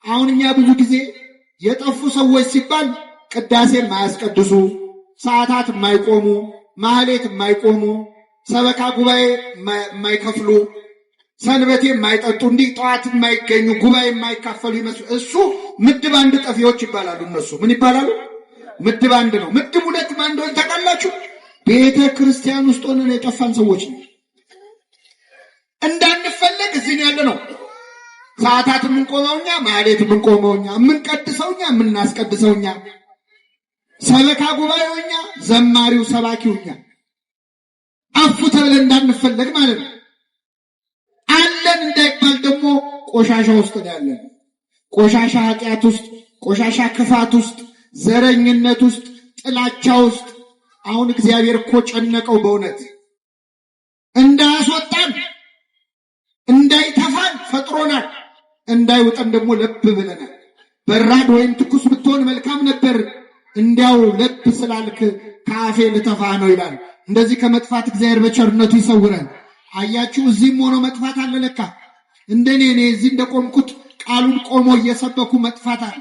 አሁንኛ ብዙ ጊዜ የጠፉ ሰዎች ሲባል ቅዳሴን ማያስቀድሱ፣ ሰዓታት የማይቆሙ፣ ማህሌት የማይቆሙ፣ ሰበካ ጉባኤ የማይከፍሉ፣ ሰንበቴ የማይጠጡ፣ እንዲህ ጠዋት የማይገኙ፣ ጉባኤ የማይካፈሉ ይመስሉ እሱ ምድብ አንድ ጠፊዎች ይባላሉ። እነሱ ምን ይባላሉ? ምድብ አንድ ነው። ምድብ ሁለት ማን እንደሆነ ታውቃላችሁ? ቤተ ክርስቲያን ውስጥ ሆነን የጠፋን ሰዎች ነው። እንዳንፈለግ እዚህ ያለ ነው። ሰዓታት የምንቆመውኛ፣ ማህሌት የምንቆመውኛ፣ የምንቀድሰውኛ፣ የምናስቀድሰውኛ፣ ሰበካ ጉባኤውኛ፣ ዘማሪው ሰባኪውኛ አፉ ተብለን እንዳንፈለግ ማለት ነው። አለን እንዳይባል ደግሞ ቆሻሻ ውስጥ ነው ያለን። ቆሻሻ ኃጢአት ውስጥ፣ ቆሻሻ ክፋት ውስጥ፣ ዘረኝነት ውስጥ፣ ጥላቻ ውስጥ። አሁን እግዚአብሔር እኮ ጨነቀው በእውነት እንዳያስወጣን እንዳይተፋን ፈጥሮናል። እንዳይወጣን ደግሞ ለብ ብለናል። በራድ ወይም ትኩስ ብትሆን መልካም ነበር፣ እንዲያው ለብ ስላልክ ከአፌ ልተፋህ ነው ይላል። እንደዚህ ከመጥፋት እግዚአብሔር በቸርነቱ ይሰውረን። አያችሁ፣ እዚህም ሆኖ መጥፋት አለ ለካ። እንደኔ እዚህ እንደቆምኩት ቃሉን ቆሞ እየሰበኩ መጥፋት አለ።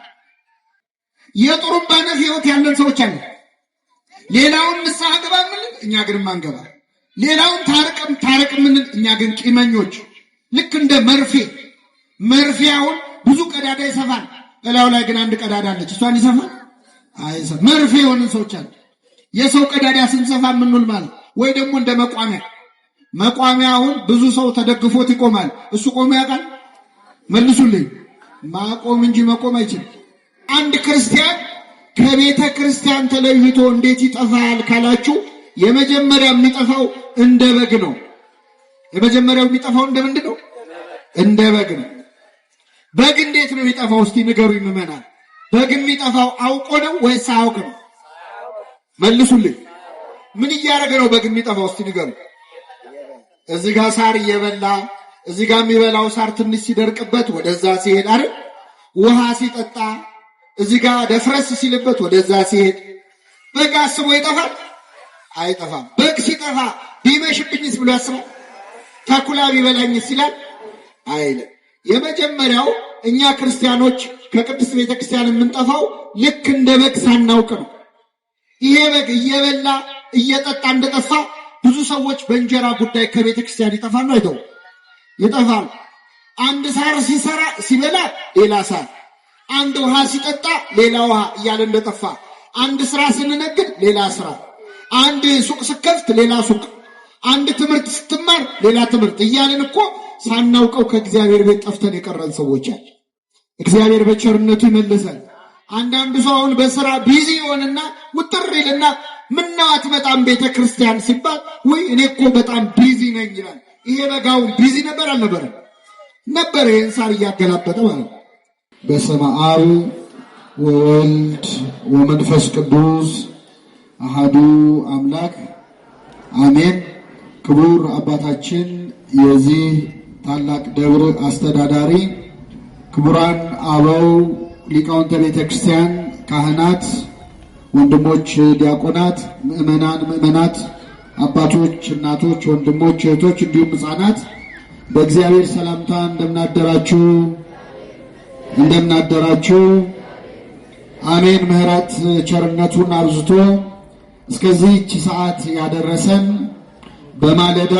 የጥሩምባ ነፍ ሕይወት ያለን ሰዎች አለ። ሌላውን ንስሐ ግባ ምንል፣ እኛ ግን ማንገባ። ሌላውን ታረቅ ምንል፣ እኛ ግን ቂመኞች። ልክ እንደ መርፌ አሁን ብዙ ቀዳዳ ይሰፋል፣ እላው ላይ ግን አንድ ቀዳዳ አለች። እሷን ይሰፋል አይሰፋ። መርፌ የሆንን ሰዎች አለ። የሰው ቀዳዳ ስንሰፋ ምንል ማለት ወይ ደግሞ እንደ መቋሚያ አሁን ብዙ ሰው ተደግፎት ይቆማል። እሱ ቆሞ ያውቃል? መልሱልኝ። ማቆም እንጂ መቆም አይችልም። አንድ ክርስቲያን ከቤተ ክርስቲያን ተለይቶ እንዴት ይጠፋል ካላችሁ፣ የመጀመሪያ የሚጠፋው እንደ በግ ነው። የመጀመሪያው የሚጠፋው እንደ ምንድን ነው? እንደ በግ ነው። በግ እንዴት ነው የሚጠፋው? እስቲ ንገሩኝ ምዕመናን። በግ የሚጠፋው አውቆ ነው ወይስ አያውቅ ነው? መልሱልኝ። ምን እያደረገ ነው በግ የሚጠፋው? እስቲ ንገሩ። እዚህ ጋር ሳር እየበላ እዚህ ጋር የሚበላው ሳር ትንሽ ሲደርቅበት ወደዛ ሲሄድ አይደል? ውሃ ሲጠጣ እዚህ ጋር ደፍረስ ሲልበት ወደዛ ሲሄድ። በግ አስቦ ይጠፋል? አይጠፋም። በግ ሲጠፋ ቢመሽብኝስ ብሎ ያስባል? ተኩላ ቢበላኝስ ይላል? አይልም። የመጀመሪያው እኛ ክርስቲያኖች ከቅድስት ቤተክርስቲያን የምንጠፋው ልክ እንደ በግ ሳናውቅ ነው። ይሄ በግ እየበላ እየጠጣ እንደጠፋ ብዙ ሰዎች በእንጀራ ጉዳይ ከቤተክርስቲያን ይጠፋሉ። አይተው ይጠፋሉ። አንድ ሳር ሲበላ ሌላ ሳር፣ አንድ ውሃ ሲጠጣ ሌላ ውሃ እያለ እንደጠፋ፣ አንድ ስራ ስንነግድ ሌላ ስራ፣ አንድ ሱቅ ስከፍት ሌላ ሱቅ፣ አንድ ትምህርት ስትማር ሌላ ትምህርት እያልን እኮ ሳናውቀው ከእግዚአብሔር ቤት ጠፍተን የቀረን ሰዎች አለ። እግዚአብሔር በቸርነቱ ይመልሰን። አንዳንዱ ሰው አሁን በስራ ቢዚ ይሆንና ውጥር ይልና ምነው አትመጣም ቤተ ክርስቲያን ሲባል ወይ እኔ እኮ በጣም ቢዚ ነኝ ይላል። ይሄ በጋውን ቢዚ ነበር አልነበረም? ነበር። ይሄን ሳር እያገላበጠ ማለት ነው። በስመ አብ ወወልድ ወመንፈስ ቅዱስ አሐዱ አምላክ አሜን። ክቡር አባታችን የዚህ ታላቅ ደብር አስተዳዳሪ፣ ክቡራን አበው ሊቃውንተ ቤተ ክርስቲያን፣ ካህናት፣ ወንድሞች ዲያቆናት፣ ምእመናት፣ አባቶች፣ እናቶች፣ ወንድሞች፣ እህቶች እንዲሁም ሕፃናት በእግዚአብሔር ሰላምታ እንደምናደራችሁ አሜን። ምሕረት ቸርነቱን አብዝቶ እስከዚህች ሰዓት ያደረሰን በማለዳ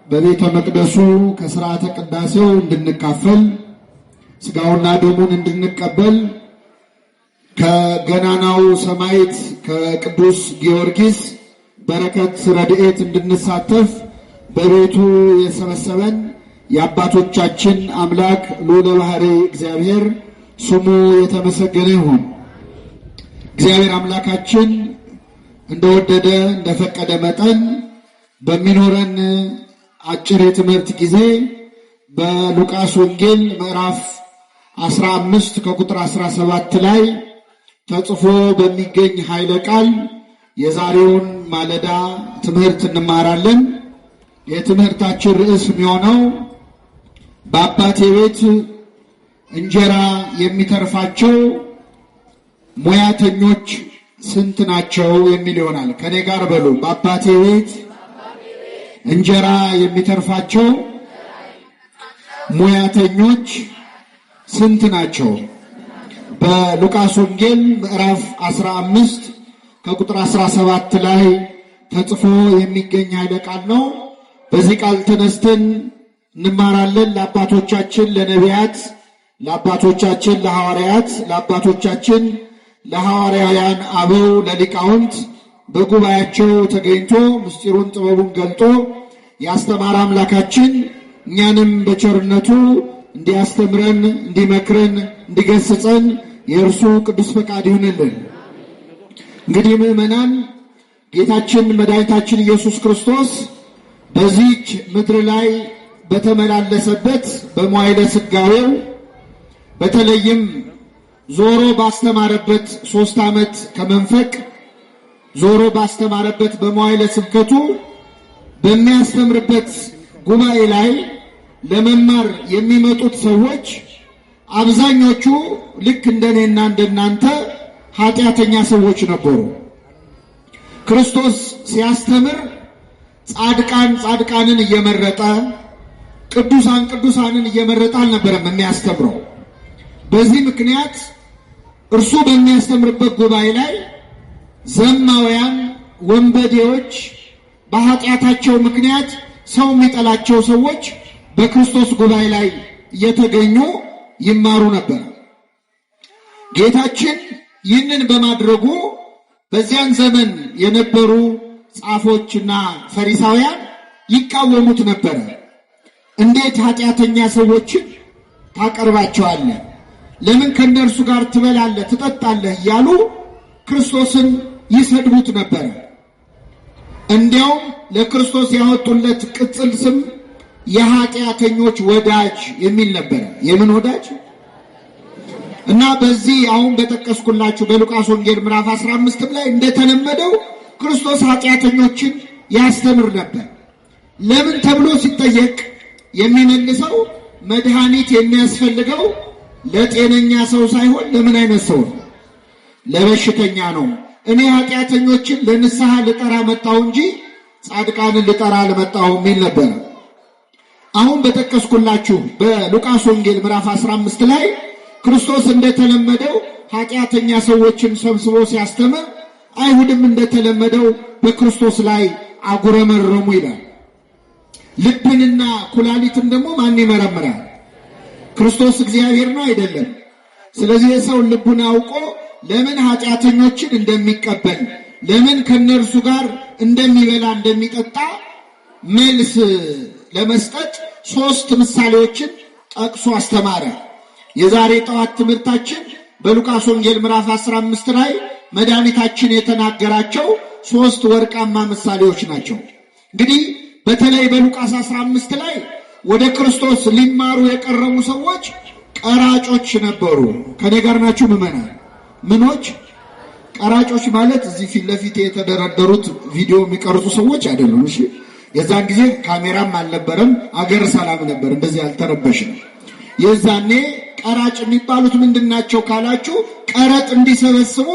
በቤተ መቅደሱ ከሥርዓተ ቅዳሴው እንድንካፈል ሥጋውና ደሙን እንድንቀበል ከገናናው ሰማዕት ከቅዱስ ጊዮርጊስ በረከት ረድኤት እንድንሳተፍ በቤቱ የሰበሰበን የአባቶቻችን አምላክ ልዑለ ባሕርይ እግዚአብሔር ስሙ የተመሰገነ ይሁን። እግዚአብሔር አምላካችን እንደወደደ እንደፈቀደ መጠን በሚኖረን አጭር የትምህርት ጊዜ በሉቃስ ወንጌል ምዕራፍ 15 ከቁጥር 17 ላይ ተጽፎ በሚገኝ ኃይለ ቃል የዛሬውን ማለዳ ትምህርት እንማራለን። የትምህርታችን ርዕስ የሚሆነው በአባቴ ቤት እንጀራ የሚተርፋቸው ሙያተኞች ስንት ናቸው የሚል ይሆናል። ከኔ ጋር በሉ። በአባቴ ቤት እንጀራ የሚተርፋቸው ሙያተኞች ስንት ናቸው? በሉቃስ ወንጌል ምዕራፍ 15 ከቁጥር 17 ላይ ተጽፎ የሚገኝ ኃይለ ቃል ነው። በዚህ ቃል ተነስተን እንማራለን። ለአባቶቻችን ለነቢያት፣ ለአባቶቻችን ለሐዋርያት፣ ለአባቶቻችን ለሐዋርያውያን አበው ለሊቃውንት በጉባኤያቸው ተገኝቶ ምስጢሩን ጥበቡን ገልጦ ያስተማረ አምላካችን እኛንም በቸርነቱ እንዲያስተምረን፣ እንዲመክረን፣ እንዲገስጸን የእርሱ ቅዱስ ፈቃድ ይሁንልን። እንግዲህ ምዕመናን ጌታችን መድኃኒታችን ኢየሱስ ክርስቶስ በዚህች ምድር ላይ በተመላለሰበት በመዋዕለ ሥጋዌው በተለይም ዞሮ ባስተማረበት 3 ዓመት ከመንፈቅ ዞሮ ባስተማረበት በመዋዕለ ስብከቱ በሚያስተምርበት ጉባኤ ላይ ለመማር የሚመጡት ሰዎች አብዛኞቹ ልክ እንደኔና እንደናንተ ኃጢአተኛ ሰዎች ነበሩ። ክርስቶስ ሲያስተምር ጻድቃንን እየመረጠ ቅዱሳንን እየመረጠ አልነበረም የሚያስተምረው። በዚህ ምክንያት እርሱ በሚያስተምርበት ጉባኤ ላይ ዘማውያን፣ ወንበዴዎች፣ በኃጢአታቸው ምክንያት ሰው የሚጠላቸው ሰዎች በክርስቶስ ጉባኤ ላይ እየተገኙ ይማሩ ነበር። ጌታችን ይህንን በማድረጉ በዚያን ዘመን የነበሩ ጻፎችና ፈሪሳውያን ይቃወሙት ነበር። እንዴት ኃጢአተኛ ሰዎችን ታቀርባቸዋለህ? ለምን ከነርሱ ጋር ትበላለህ ትጠጣለህ? እያሉ ክርስቶስን ይሰድቡት ነበር። እንዲያውም ለክርስቶስ ያወጡለት ቅጽል ስም የኃጢአተኞች ወዳጅ የሚል ነበር። የምን ወዳጅ? እና በዚህ አሁን በጠቀስኩላችሁ በሉቃስ ወንጌል ምዕራፍ 15 ላይ እንደተለመደው ክርስቶስ ኃጢአተኞችን ያስተምር ነበር። ለምን ተብሎ ሲጠየቅ የሚመልሰው መድኃኒት የሚያስፈልገው ለጤነኛ ሰው ሳይሆን ለምን አይነት ሰው ነው? ለበሽተኛ ነው። እኔ ኃጢአተኞችን ለንስሐ ልጠራ መጣሁ እንጂ ጻድቃንን ልጠራ አልመጣሁም የሚል ነበር። አሁን በጠቀስኩላችሁ በሉቃስ ወንጌል ምዕራፍ 15 ላይ ክርስቶስ እንደተለመደው ኃጢአተኛ ሰዎችን ሰብስቦ ሲያስተምር አይሁድም እንደተለመደው በክርስቶስ ላይ አጉረመረሙ ይላል። ልብንና ኩላሊትን ደግሞ ማን ይመረምራል? ክርስቶስ እግዚአብሔር ነው አይደለም? ስለዚህ የሰው ልቡን አውቆ ለምን ኃጢአተኞችን እንደሚቀበል ለምን ከነርሱ ጋር እንደሚበላ እንደሚጠጣ መልስ ለመስጠት 3 ምሳሌዎችን ጠቅሶ አስተማረ። የዛሬ ጠዋት ትምህርታችን በሉቃስ ወንጌል ምዕራፍ 15 ላይ መድኃኒታችን የተናገራቸው 3 ወርቃማ ምሳሌዎች ናቸው። እንግዲህ በተለይ በሉቃስ 15 ላይ ወደ ክርስቶስ ሊማሩ የቀረቡ ሰዎች ቀራጮች ነበሩ። ከኔ ጋር ናችሁ ምዕመናን? ምኖች? ቀራጮች ማለት እዚህ ፊት ለፊት የተደረደሩት ቪዲዮ የሚቀርጹ ሰዎች አይደሉም። እሺ፣ የዛን ጊዜ ካሜራም አልነበረም፣ አገር ሰላም ነበር፣ እንደዚህ አልተረበሽም። የዛኔ ቀራጭ የሚባሉት ምንድናቸው ካላችሁ ቀረጥ እንዲሰበስቡ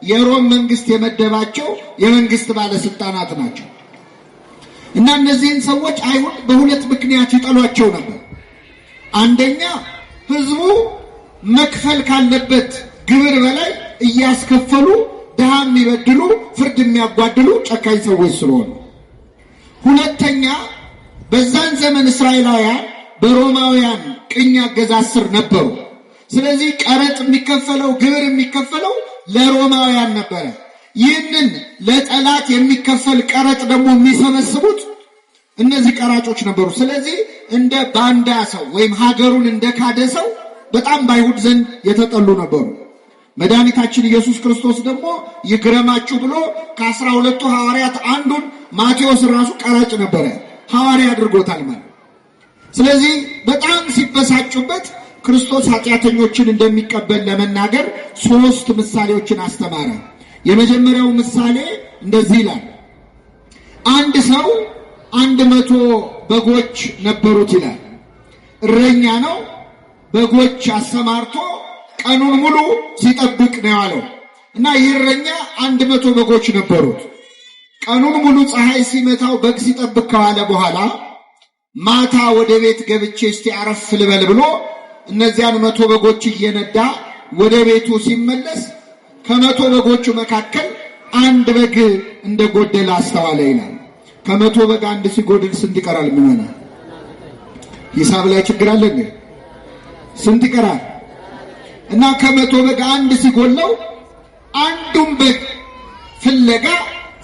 የሮም መንግስት የመደባቸው የመንግስት ባለስልጣናት ናቸው። እና እነዚህን ሰዎች አይሁድ በሁለት ምክንያት ይጠሏቸው ነበር። አንደኛ ህዝቡ መክፈል ካለበት ግብር በላይ እያስከፈሉ ድሃ የሚበድሉ ፍርድ የሚያጓድሉ ጨካኝ ሰዎች ስለሆኑ። ሁለተኛ በዛን ዘመን እስራኤላውያን በሮማውያን ቅኝ አገዛዝ ስር ነበሩ። ስለዚህ ቀረጥ የሚከፈለው ግብር የሚከፈለው ለሮማውያን ነበረ። ይህንን ለጠላት የሚከፈል ቀረጥ ደግሞ የሚሰበስቡት እነዚህ ቀራጮች ነበሩ። ስለዚህ እንደ ባንዳ ሰው ወይም ሀገሩን እንደ ካደ ሰው በጣም በአይሁድ ዘንድ የተጠሉ ነበሩ። መድኃኒታችን ኢየሱስ ክርስቶስ ደግሞ ይግረማችሁ ብሎ ከ12ቱ ሐዋርያት አንዱን ማቴዎስ ራሱ ቀራጭ ነበረ፣ ሐዋርያ አድርጎታል ማለት። ስለዚህ በጣም ሲበሳጩበት ክርስቶስ ኃጢአተኞችን እንደሚቀበል ለመናገር 3 ምሳሌዎችን አስተማረ። የመጀመሪያው ምሳሌ እንደዚህ ይላል። አንድ ሰው 100 በጎች ነበሩት ይላል። እረኛ ነው። በጎች አሰማርቶ ቀኑን ሙሉ ሲጠብቅ ነው ያለው እና ይህ እረኛ 100 በጎች ነበሩት። ቀኑን ሙሉ ፀሐይ ሲመታው በግ ሲጠብቅ ከዋለ በኋላ ማታ ወደ ቤት ገብቼ እስቲ አረፍ ልበል ብሎ እነዚያን 100 በጎች እየነዳ ወደ ቤቱ ሲመለስ ከ100 በጎቹ መካከል አንድ በግ እንደጎደለ አስተዋለ ይላል። ከ100 በግ አንድ ሲጎድል ስንት ይቀራል? ምን ሂሳብ ላይ ችግር አለ እንዴ? ስንት ይቀራል? እና ከ100 በግ አንድ ሲጎለው አንዱን በግ ፍለጋ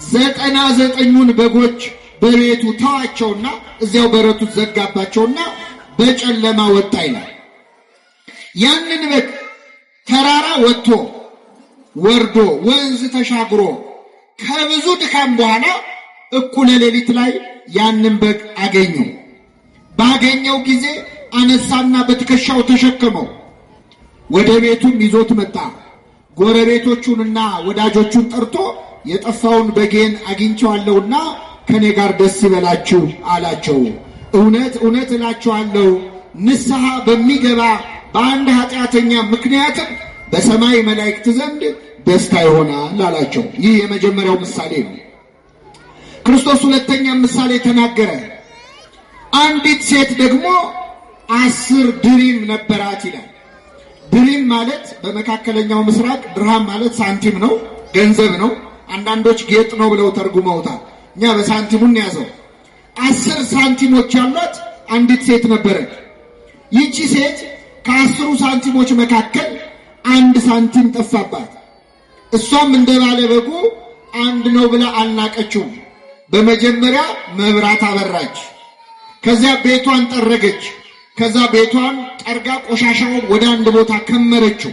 99ኙን በጎች በቤቱ ተዋቸውና እዚያው በረቱ ዘጋባቸውና በጨለማ ወጣ ይላል። ያንን በግ ተራራ ወጥቶ ወርዶ ወንዝ ተሻግሮ ከብዙ ድካም በኋላ እኩለ ሌሊት ላይ ያንን በግ አገኘው። ባገኘው ጊዜ አነሳና በትከሻው ተሸከመው፣ ወደ ቤቱም ይዞት መጣ። ጎረቤቶቹንና ወዳጆቹን ጠርቶ የጠፋውን በጌን አግኝቼዋለሁና ከኔ ጋር ደስ ይበላችሁ አላቸው። እውነት እውነት እላችኋለሁ ንስሐ በሚገባ በአንድ ኃጢአተኛ ምክንያትም በሰማይ መላእክት ዘንድ ደስታ ይሆናል አላቸው። ይህ የመጀመሪያው ምሳሌ ነው። ክርስቶስ ሁለተኛ ምሳሌ ተናገረ። አንዲት ሴት ደግሞ 10 ድሪም ነበራት ይላል። ድሪም ማለት በመካከለኛው ምስራቅ ድርሃም ማለት ሳንቲም ነው፣ ገንዘብ ነው። አንዳንዶች ጌጥ ነው ብለው ተርጉመውታል። እኛ በሳንቲሙን ያዘው። 10 ሳንቲሞች ያሏት አንዲት ሴት ነበረች። ይቺ ሴት ከ10 ሳንቲሞች መካከል 1 ሳንቲም ጠፋባት። እሷም እንደ ባለ በጉ አንድ ነው ብላ አልናቀችውም። በመጀመሪያ መብራት አበራች፣ ከዚያ ቤቷን ጠረገች፣ ከዛ ቤቷን ጠርጋ ቆሻሻውን ወደ አንድ ቦታ ከመረችው።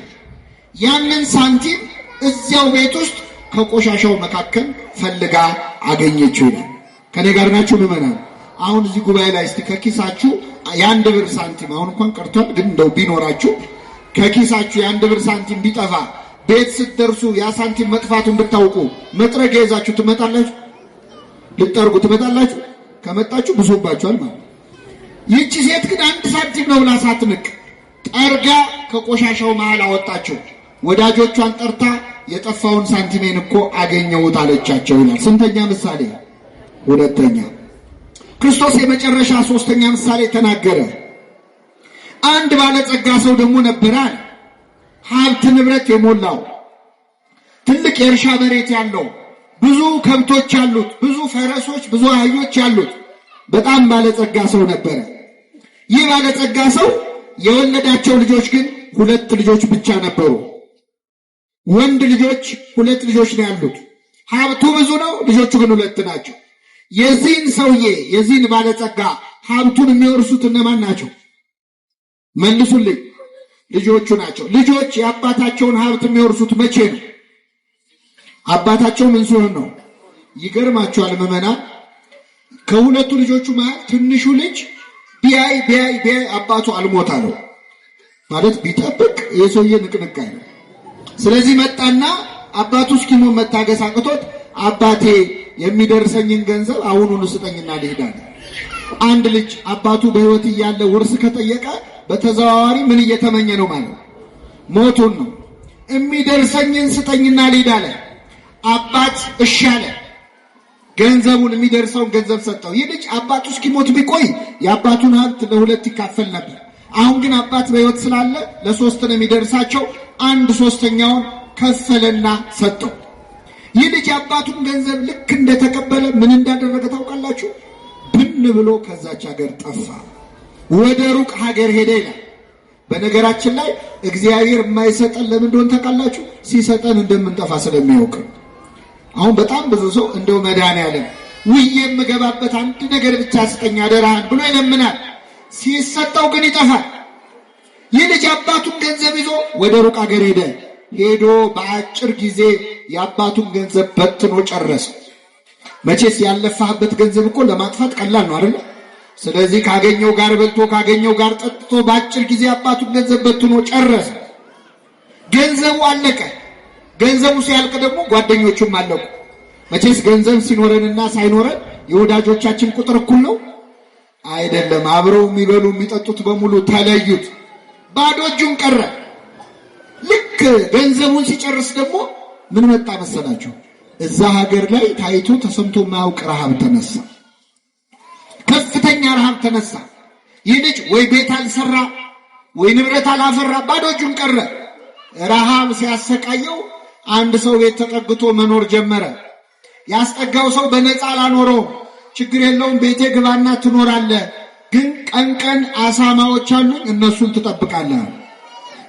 ያንን ሳንቲም እዚያው ቤት ውስጥ ከቆሻሻው መካከል ፈልጋ አገኘችው ይላል። ከኔ ጋር ናችሁ ምዕመናን? አሁን እዚህ ጉባኤ ላይ እስቲ ከኪሳችሁ የ1 ብር ሳንቲም አሁን እንኳን ቀርቷል፣ ግን እንደው ቢኖራችሁ ከኪሳችሁ የ1 ብር ሳንቲም ቢጠፋ ቤት ስትደርሱ ያ ሳንቲም መጥፋቱን ብታውቁ መጥረጊያ ይዛችሁ ትመጣላችሁ? ልትጠርጉ ትመጣላችሁ? ከመጣችሁ ብዙባችኋል ማለት። ይህች ሴት ግን 1 ሳንቲም ነው ብላ ሳትንቅ ጠርጋ ከቆሻሻው መሃል አወጣችው። ወዳጆቿን ጠርታ የጠፋውን ሳንቲሜን እኮ አገኘሁት አለቻቸው ይላል። ስንተኛ ምሳሌ? ሁለተኛ። ክርስቶስ የመጨረሻ ሶስተኛ ምሳሌ ተናገረ። አንድ ባለጸጋ ሰው ደግሞ ነበረ፣ ሀብት ንብረት የሞላው ትልቅ የእርሻ መሬት ያለው፣ ብዙ ከብቶች ያሉት፣ ብዙ ፈረሶች፣ ብዙ አህዮች ያሉት በጣም ባለጸጋ ሰው ነበረ። ይህ ባለጸጋ ሰው የወለዳቸው ልጆች ግን 2 ልጆች ብቻ ነበሩ። ወንድ ልጆች 2 ልጆች ነው ያሉት። ሀብቱ ብዙ ነው፣ ልጆቹ ግን 2 ናቸው። የዚህን ሰውዬ የዚህን ባለጸጋ ሀብቱን የሚወርሱት እነማን ናቸው? መልሱልኝ። ልጆቹ ናቸው። ልጆች የአባታቸውን ሀብት የሚወርሱት መቼ ነው? አባታቸው ምን ሲሆን ነው? ይገርማቸዋል ምዕመናን። ከ2 ልጆቹ መሃል ትንሹ ልጅ ቢያይ አባቱ አልሞት አለው ማለት ቢጠብቅ የሰውዬ ንቅንቅ ነው። ስለዚህ መጣና አባቱ እስኪሞት መታገስ አቅቶት አባቴ የሚደርሰኝን ገንዘብ አሁኑን ስጠኝና ልሂድ አለ። አንድ ልጅ አባቱ በሕይወት እያለ ውርስ ከጠየቀ በተዘዋዋሪ ምን እየተመኘ ነው ማለት? ሞቱን ነው። የሚደርሰኝን ስጠኝና ልሂድ አለ። አባት እሺ አለ። ገንዘቡን የሚደርሰውን ገንዘብ ሰጠው። ይህ ልጅ አባቱ እስኪሞት ቢቆይ የአባቱን ሀብት ለ2 ይካፈል ነበር። አሁን ግን አባት በሕይወት ስላለ ለ3 ነው የሚደርሳቸው። 1/3ኛውን ከፈለና ሰጠው። ይህ ልጅ አባቱን ገንዘብ ልክ እንደተቀበለ ምን እንዳደረገ ታውቃላችሁ? ብን ብሎ ከዛች ሀገር ጠፋ፣ ወደ ሩቅ ሀገር ሄደ ይላል። በነገራችን ላይ እግዚአብሔር የማይሰጠን ለምን እንደሆነ ታውቃላችሁ? ሲሰጠን እንደምንጠፋ ስለሚያውቅ። አሁን በጣም ብዙ ሰው እንደው መድኃኒዓለም ውዬ የምገባበት አንድ ነገር ብቻ ስጠኝ አደራህን ብሎ ይለምናል። ሲሰጠው ግን ይጠፋል። ይህ ልጅ አባቱን ገንዘብ ይዞ ወደ ሩቅ ሀገር ሄደ። ሄዶ በአጭር ጊዜ የአባቱን ገንዘብ በትኖ ጨረሰ። መቼስ ያለፋህበት ገንዘብ እኮ ለማጥፋት ቀላል ነው አይደል? ስለዚህ ካገኘው ጋር በልቶ ካገኘው ጋር ጠጥቶ በአጭር ጊዜ አባቱን ገንዘብ በትኖ ጨረሰ። ገንዘቡ አለቀ። ገንዘቡ ሲያልቅ ደግሞ ጓደኞቹም አለቁ። መቼስ ገንዘብ ሲኖረንና ሳይኖረን የወዳጆቻችን ቁጥር እኩል ነው አይደለም። አብረው የሚበሉ የሚጠጡት በሙሉ ተለዩት፣ ባዶ እጁን ቀረ። ልክ ገንዘቡን ሲጨርስ ደግሞ ምን መጣ መሰላችሁ? እዛ ሀገር ላይ ታይቶ ተሰምቶ የማያውቅ ረሃብ ተነሳ። ከፍተኛ ረሃብ ተነሳ። ይህ ልጅ ወይ ቤት አልሰራ፣ ወይ ንብረት አላፈራ፣ ባዶ እጁን ቀረ። ረሃብ ሲያሰቃየው አንድ ሰው ቤት ተጠግቶ መኖር ጀመረ። ያስጠጋው ሰው በነፃ አላኖረው። ችግር የለውም ቤቴ ግባና ትኖራለህ፣ ግን ቀን ቀን አሳማዎች አሉኝ እነሱን ትጠብቃለህ።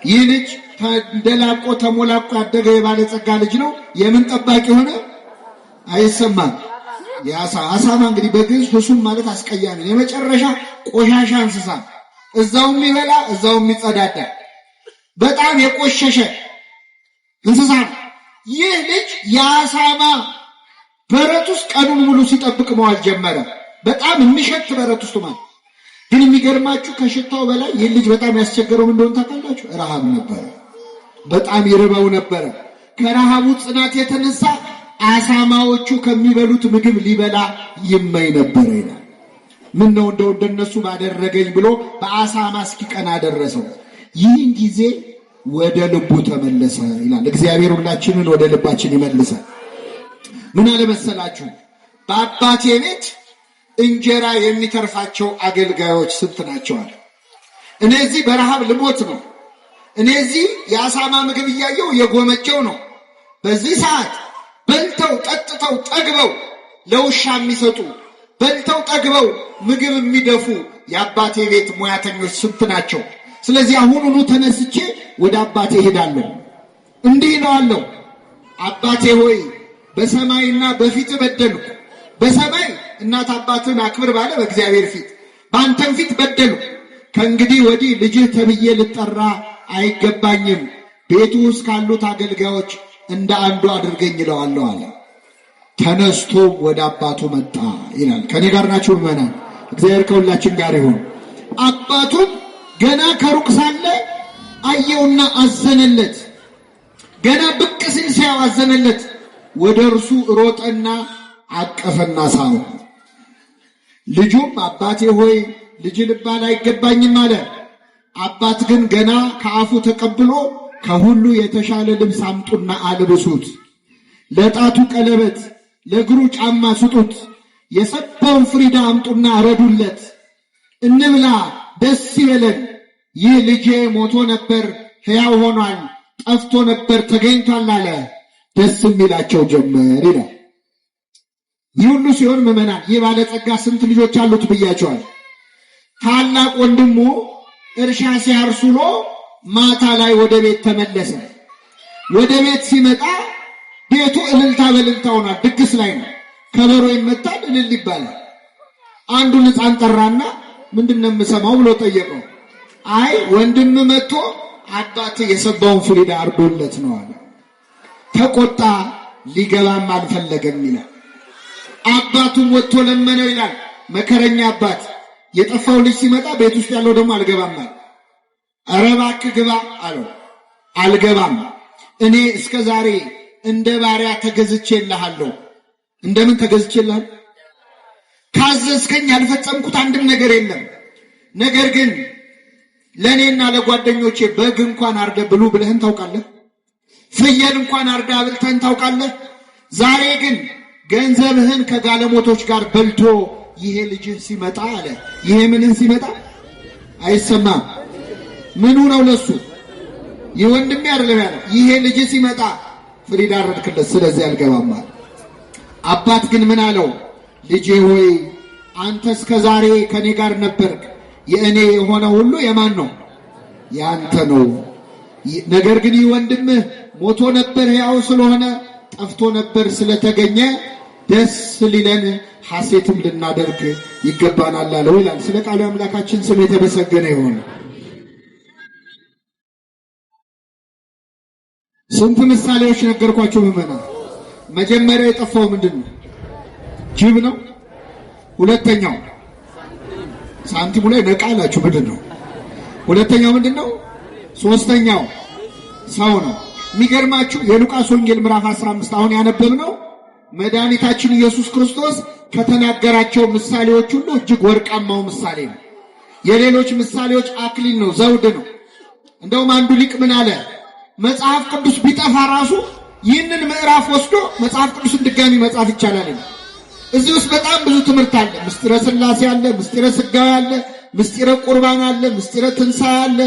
ይህ ልጅ ተደላቆ ተሞላቆ ያደገ የባለጸጋ ልጅ ነው። የምን ጠባቂ ሆነ? አይሰማም። አሳማ እንግዲህ በግዕዝ ሁሱም ማለት አስቀያሚ፣ የመጨረሻ ቆሻሻ እንስሳ፣ እዛው የሚበላ እዛው የሚጸዳዳ በጣም የቆሸሸ እንስሳ። ይህ ልጅ የአሳማ በረት ውስጥ ቀኑን ሙሉ ሲጠብቅ መዋል ጀመረ። በጣም የሚሸት በረት ውስጥ ማለት ግን የሚገርማችሁ ከሽታው በላይ ይህ ልጅ በጣም ያስቸገረው እንደሆነ ታውቃላችሁ? ረሃብ ነበረ። በጣም ይርበው ነበረ። ከረሃቡ ጽናት የተነሳ አሳማዎቹ ከሚበሉት ምግብ ሊበላ ይመኝ ነበር ይላል። ምን ነው እንደነሱ ባደረገኝ ብሎ በአሳማ እስኪቀና ደረሰው። ይህን ጊዜ ወደ ልቡ ተመለሰ ይላል። እግዚአብሔር ሁላችንን ወደ ልባችን ይመልሳል። ምን አለ መሰላችሁ? በአባቴ ቤት እንጀራ የሚተርፋቸው አገልጋዮች ስንት ናቸው አለ። እነዚህ በረሃብ ልሞት ነው። እነዚህ የአሳማ ምግብ እያየው የጎመቸው ነው። በዚህ ሰዓት በልተው ጠጥተው ጠግበው ለውሻ የሚሰጡ በልተው ጠግበው ምግብ የሚደፉ የአባቴ ቤት ሙያተኞች ስንት ናቸው? ስለዚህ አሁኑኑ ተነስቼ ወደ አባቴ ሄዳለሁ። እንዲህ እለዋለሁ፣ አባቴ ሆይ በሰማይና በፊት በደልኩ። በሰማይ እናት አባትን አክብር ባለ በእግዚአብሔር ፊት በአንተም ፊት በደልኩ። ከእንግዲህ ወዲህ ልጅህ ተብዬ ልጠራ አይገባኝም። ቤቱ ውስጥ ካሉት አገልጋዮች እንደ አንዱ አድርገኝ እለዋለሁ አለ። ተነስቶ ወደ አባቱ መጣ ይላል። ከኔ ጋር ናችሁ ምዕመናን? እግዚአብሔር ከሁላችን ጋር ይሁን። አባቱም ገና ከሩቅ ሳለ አየውና አዘነለት። ገና ብቅ ሲል ሲያው አዘነለት። ወደ እርሱ ሮጠና አቀፈና ሳመው። ልጁም አባቴ ሆይ ልጅ ልባል አይገባኝም አለ። አባት ግን ገና ከአፉ ተቀብሎ ከሁሉ የተሻለ ልብስ አምጡና አልብሱት፣ ለጣቱ ቀለበት ለእግሩ ጫማ ስጡት፣ የሰባውን ፍሪዳ አምጡና አረዱለት፣ እንብላ ደስ ይበለን። ይህ ልጄ ሞቶ ነበር ሕያው ሆኗል፣ ጠፍቶ ነበር ተገኝቷል አለ። ደስ የሚላቸው ጀመር ይላል። ይህ ሁሉ ሲሆን ምዕመናን ይህ ባለጸጋ ስንት ልጆች አሉት ብያቸዋል። ታላቅ ወንድሙ እርሻ ሲያርሱሎ ማታ ላይ ወደ ቤት ተመለሰ። ወደ ቤት ሲመጣ ቤቱ እልልታ በእልልታ ሆኗል። ድግስ ላይ ነው። ከበሮ ይመታል፣ እልል ይባላል። አንዱን ሕፃን ጠራና ምንድነው የምሰማው ብሎ ጠየቀው። አይ ወንድም መጥቶ አባት የሰባውን ፍሪዳ አርዶለት ነው አለ። ተቆጣ፣ ሊገባም አልፈለገም ይላል። አባቱም ወጥቶ ለመነው ይላል። መከረኛ አባት የጠፋው ልጅ ሲመጣ ቤት ውስጥ ያለው ደግሞ አልገባም አለ። ኧረ እባክህ ግባ አለው። አልገባም፣ እኔ እስከ ዛሬ እንደ ባሪያ ተገዝቼልሃለሁ። እንደምን ተገዝቼልሃል? ካዘዝከኝ ያልፈጸምኩት አንድም ነገር የለም። ነገር ግን ለእኔና ለጓደኞቼ በግ እንኳን አርደ ብሉ ብለህን ታውቃለህ? ፍየል እንኳን አርደ አብልተህን ታውቃለህ? ዛሬ ግን ገንዘብህን ከጋለሞቶች ጋር በልቶ ይሄ ልጅህ ሲመጣ አለ። ይሄ ምንህ ሲመጣ አይሰማም? ምኑ ነው ለሱ? ይህ ወንድሜ አይደለም ያለው። ይሄ ልጅ ሲመጣ ፍሪዳ አረድክለት፣ ስለዚህ አልገባም አለ። አባት ግን ምን አለው? ልጄ ሆይ አንተ እስከ ዛሬ ከኔ ጋር ነበርክ። የእኔ የሆነ ሁሉ የማን ነው? ያንተ ነው። ነገር ግን ይህ ወንድምህ ሞቶ ነበር ሕያው ስለሆነ፣ ጠፍቶ ነበር ስለተገኘ ደስ ሊለን ሐሴትም ልናደርግ ይገባናል አለው ይላል። ስለ ቃሉ አምላካችን ስም የተመሰገነ ይሁን። ስንት ምሳሌዎች ነገርኳችሁ ምዕመናን። መጀመሪያ የጠፋው ምንድነው? ጅብ ነው። ሁለተኛው ሳንቲሙ ላይ ነቃላችሁ ምንድነው? ሁለተኛው ምንድነው? ሶስተኛው ሰው ነው። የሚገርማችሁ የሉቃስ ወንጌል ምዕራፍ 15 አሁን ያነበብነው መድኃኒታችን ኢየሱስ ክርስቶስ ከተናገራቸው ምሳሌዎች ሁሉ እጅግ ወርቃማው ምሳሌ ነው። የሌሎች ምሳሌዎች አክሊል ነው፣ ዘውድ ነው። እንደውም አንዱ ሊቅ ምን አለ? መጽሐፍ ቅዱስ ቢጠፋ ራሱ ይህንን ምዕራፍ ወስዶ መጽሐፍ ቅዱስን ድጋሚ መጻፍ ይቻላል። እዚህ ውስጥ በጣም ብዙ ትምህርት አለ። ምስጢረ ሥላሴ አለ፣ ምስጢረ ሥጋዌ አለ፣ ምስጢረ ቁርባን አለ፣ ምስጢረ ትንሣኤ አለ፣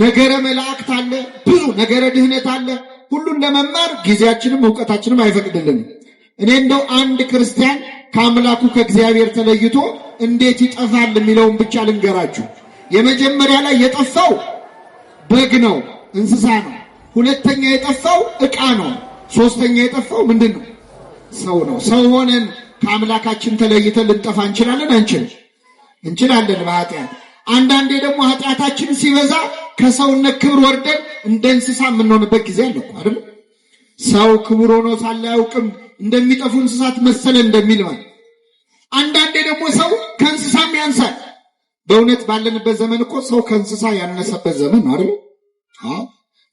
ነገረ መላእክት አለ፣ ብዙ ነገረ ድህነት አለ። ሁሉን ለመማር ጊዜያችንም ዕውቀታችንም አይፈቅድልንም። እኔ እንደው አንድ ክርስቲያን ከአምላኩ ከእግዚአብሔር ተለይቶ እንዴት ይጠፋል የሚለውን ብቻ ልንገራችሁ። የመጀመሪያ ላይ የጠፋው በግ ነው፣ እንስሳ ነው። ሁለተኛ የጠፋው ዕቃ ነው። ሶስተኛ የጠፋው ምንድነው? ሰው ነው። ሰው ሆነን ከአምላካችን ተለይተን ልንጠፋ እንችላለን? እንችላለን በኃጢአት። አንዳንዴ ደግሞ ኃጢአታችን ሲበዛ ከሰውነት ክብር ወርደን እንደ እንስሳ የምንሆንበት ጊዜ አለ አይደል? ሰው ክቡር ሆኖ ሳለ አያውቅም እንደሚጠፉ እንስሳት መሰለ እንደሚል ማለት። አንዳንዴ ደግሞ ሰው ከእንስሳም ያንሳል። በእውነት ባለንበት ዘመን እኮ ሰው ከእንስሳ ያነሰበት ዘመን ነው አይደል?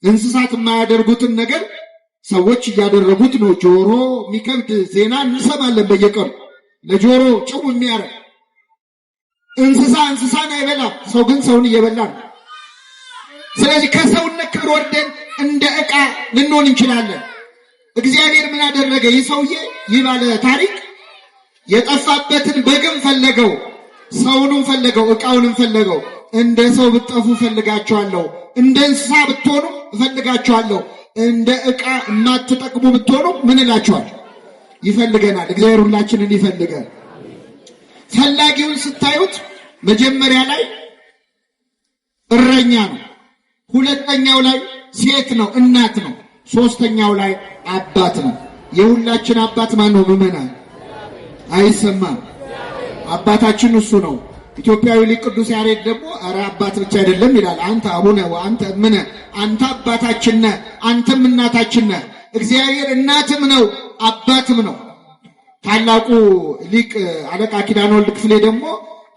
እንስሳት የማያደርጉትን ነገር ሰዎች እያደረጉት ነው። ጆሮ የሚከብድ ዜና እንሰማለን በየቀኑ፣ ለጆሮ ጭው የሚያረግ። እንስሳ እንስሳን አይበላም፣ ሰው ግን ሰውን እየበላ ነው። ስለዚህ ከሰውነት ክብር ወርደን እንደ ዕቃ ልንሆን እንችላለን። እግዚአብሔር ምን አደረገ? ይህ ሰውዬ ይህ ባለ ታሪክ የጠፋበትን በግም ፈለገው፣ ሰውንም ፈለገው፣ ዕቃውንም ፈለገው። እንደ ሰው ብትጠፉ እፈልጋችኋለሁ፣ እንደ እንስሳ ብትሆኑ እፈልጋችኋለሁ፣ እንደ ዕቃ የማትጠቅሙ ብትሆኑ ምን እላችኋል? ይፈልገናል። እግዚአብሔር ሁላችንን ይፈልጋል። ፈላጊውን ስታዩት መጀመሪያ ላይ እረኛ ነው። ሁለተኛው ላይ ሴት ነው፣ እናት ነው። ሶስተኛው ላይ አባት ነው። የሁላችን አባት ማን ነው? ምዕመናን አይሰማም። አባታችን እሱ ነው። ኢትዮጵያዊ ሊቅ ቅዱስ ያሬድ ደግሞ ኧረ አባት ብቻ አይደለም ይላል። አንተ አቡነ ወአንተ እምነ፣ አንተ አባታችን ነህ፣ አንተም እናታችን ነህ። እግዚአብሔር እናትም ነው አባትም ነው። ታላቁ ሊቅ አለቃ ኪዳነ ወልድ ክፍሌ ደግሞ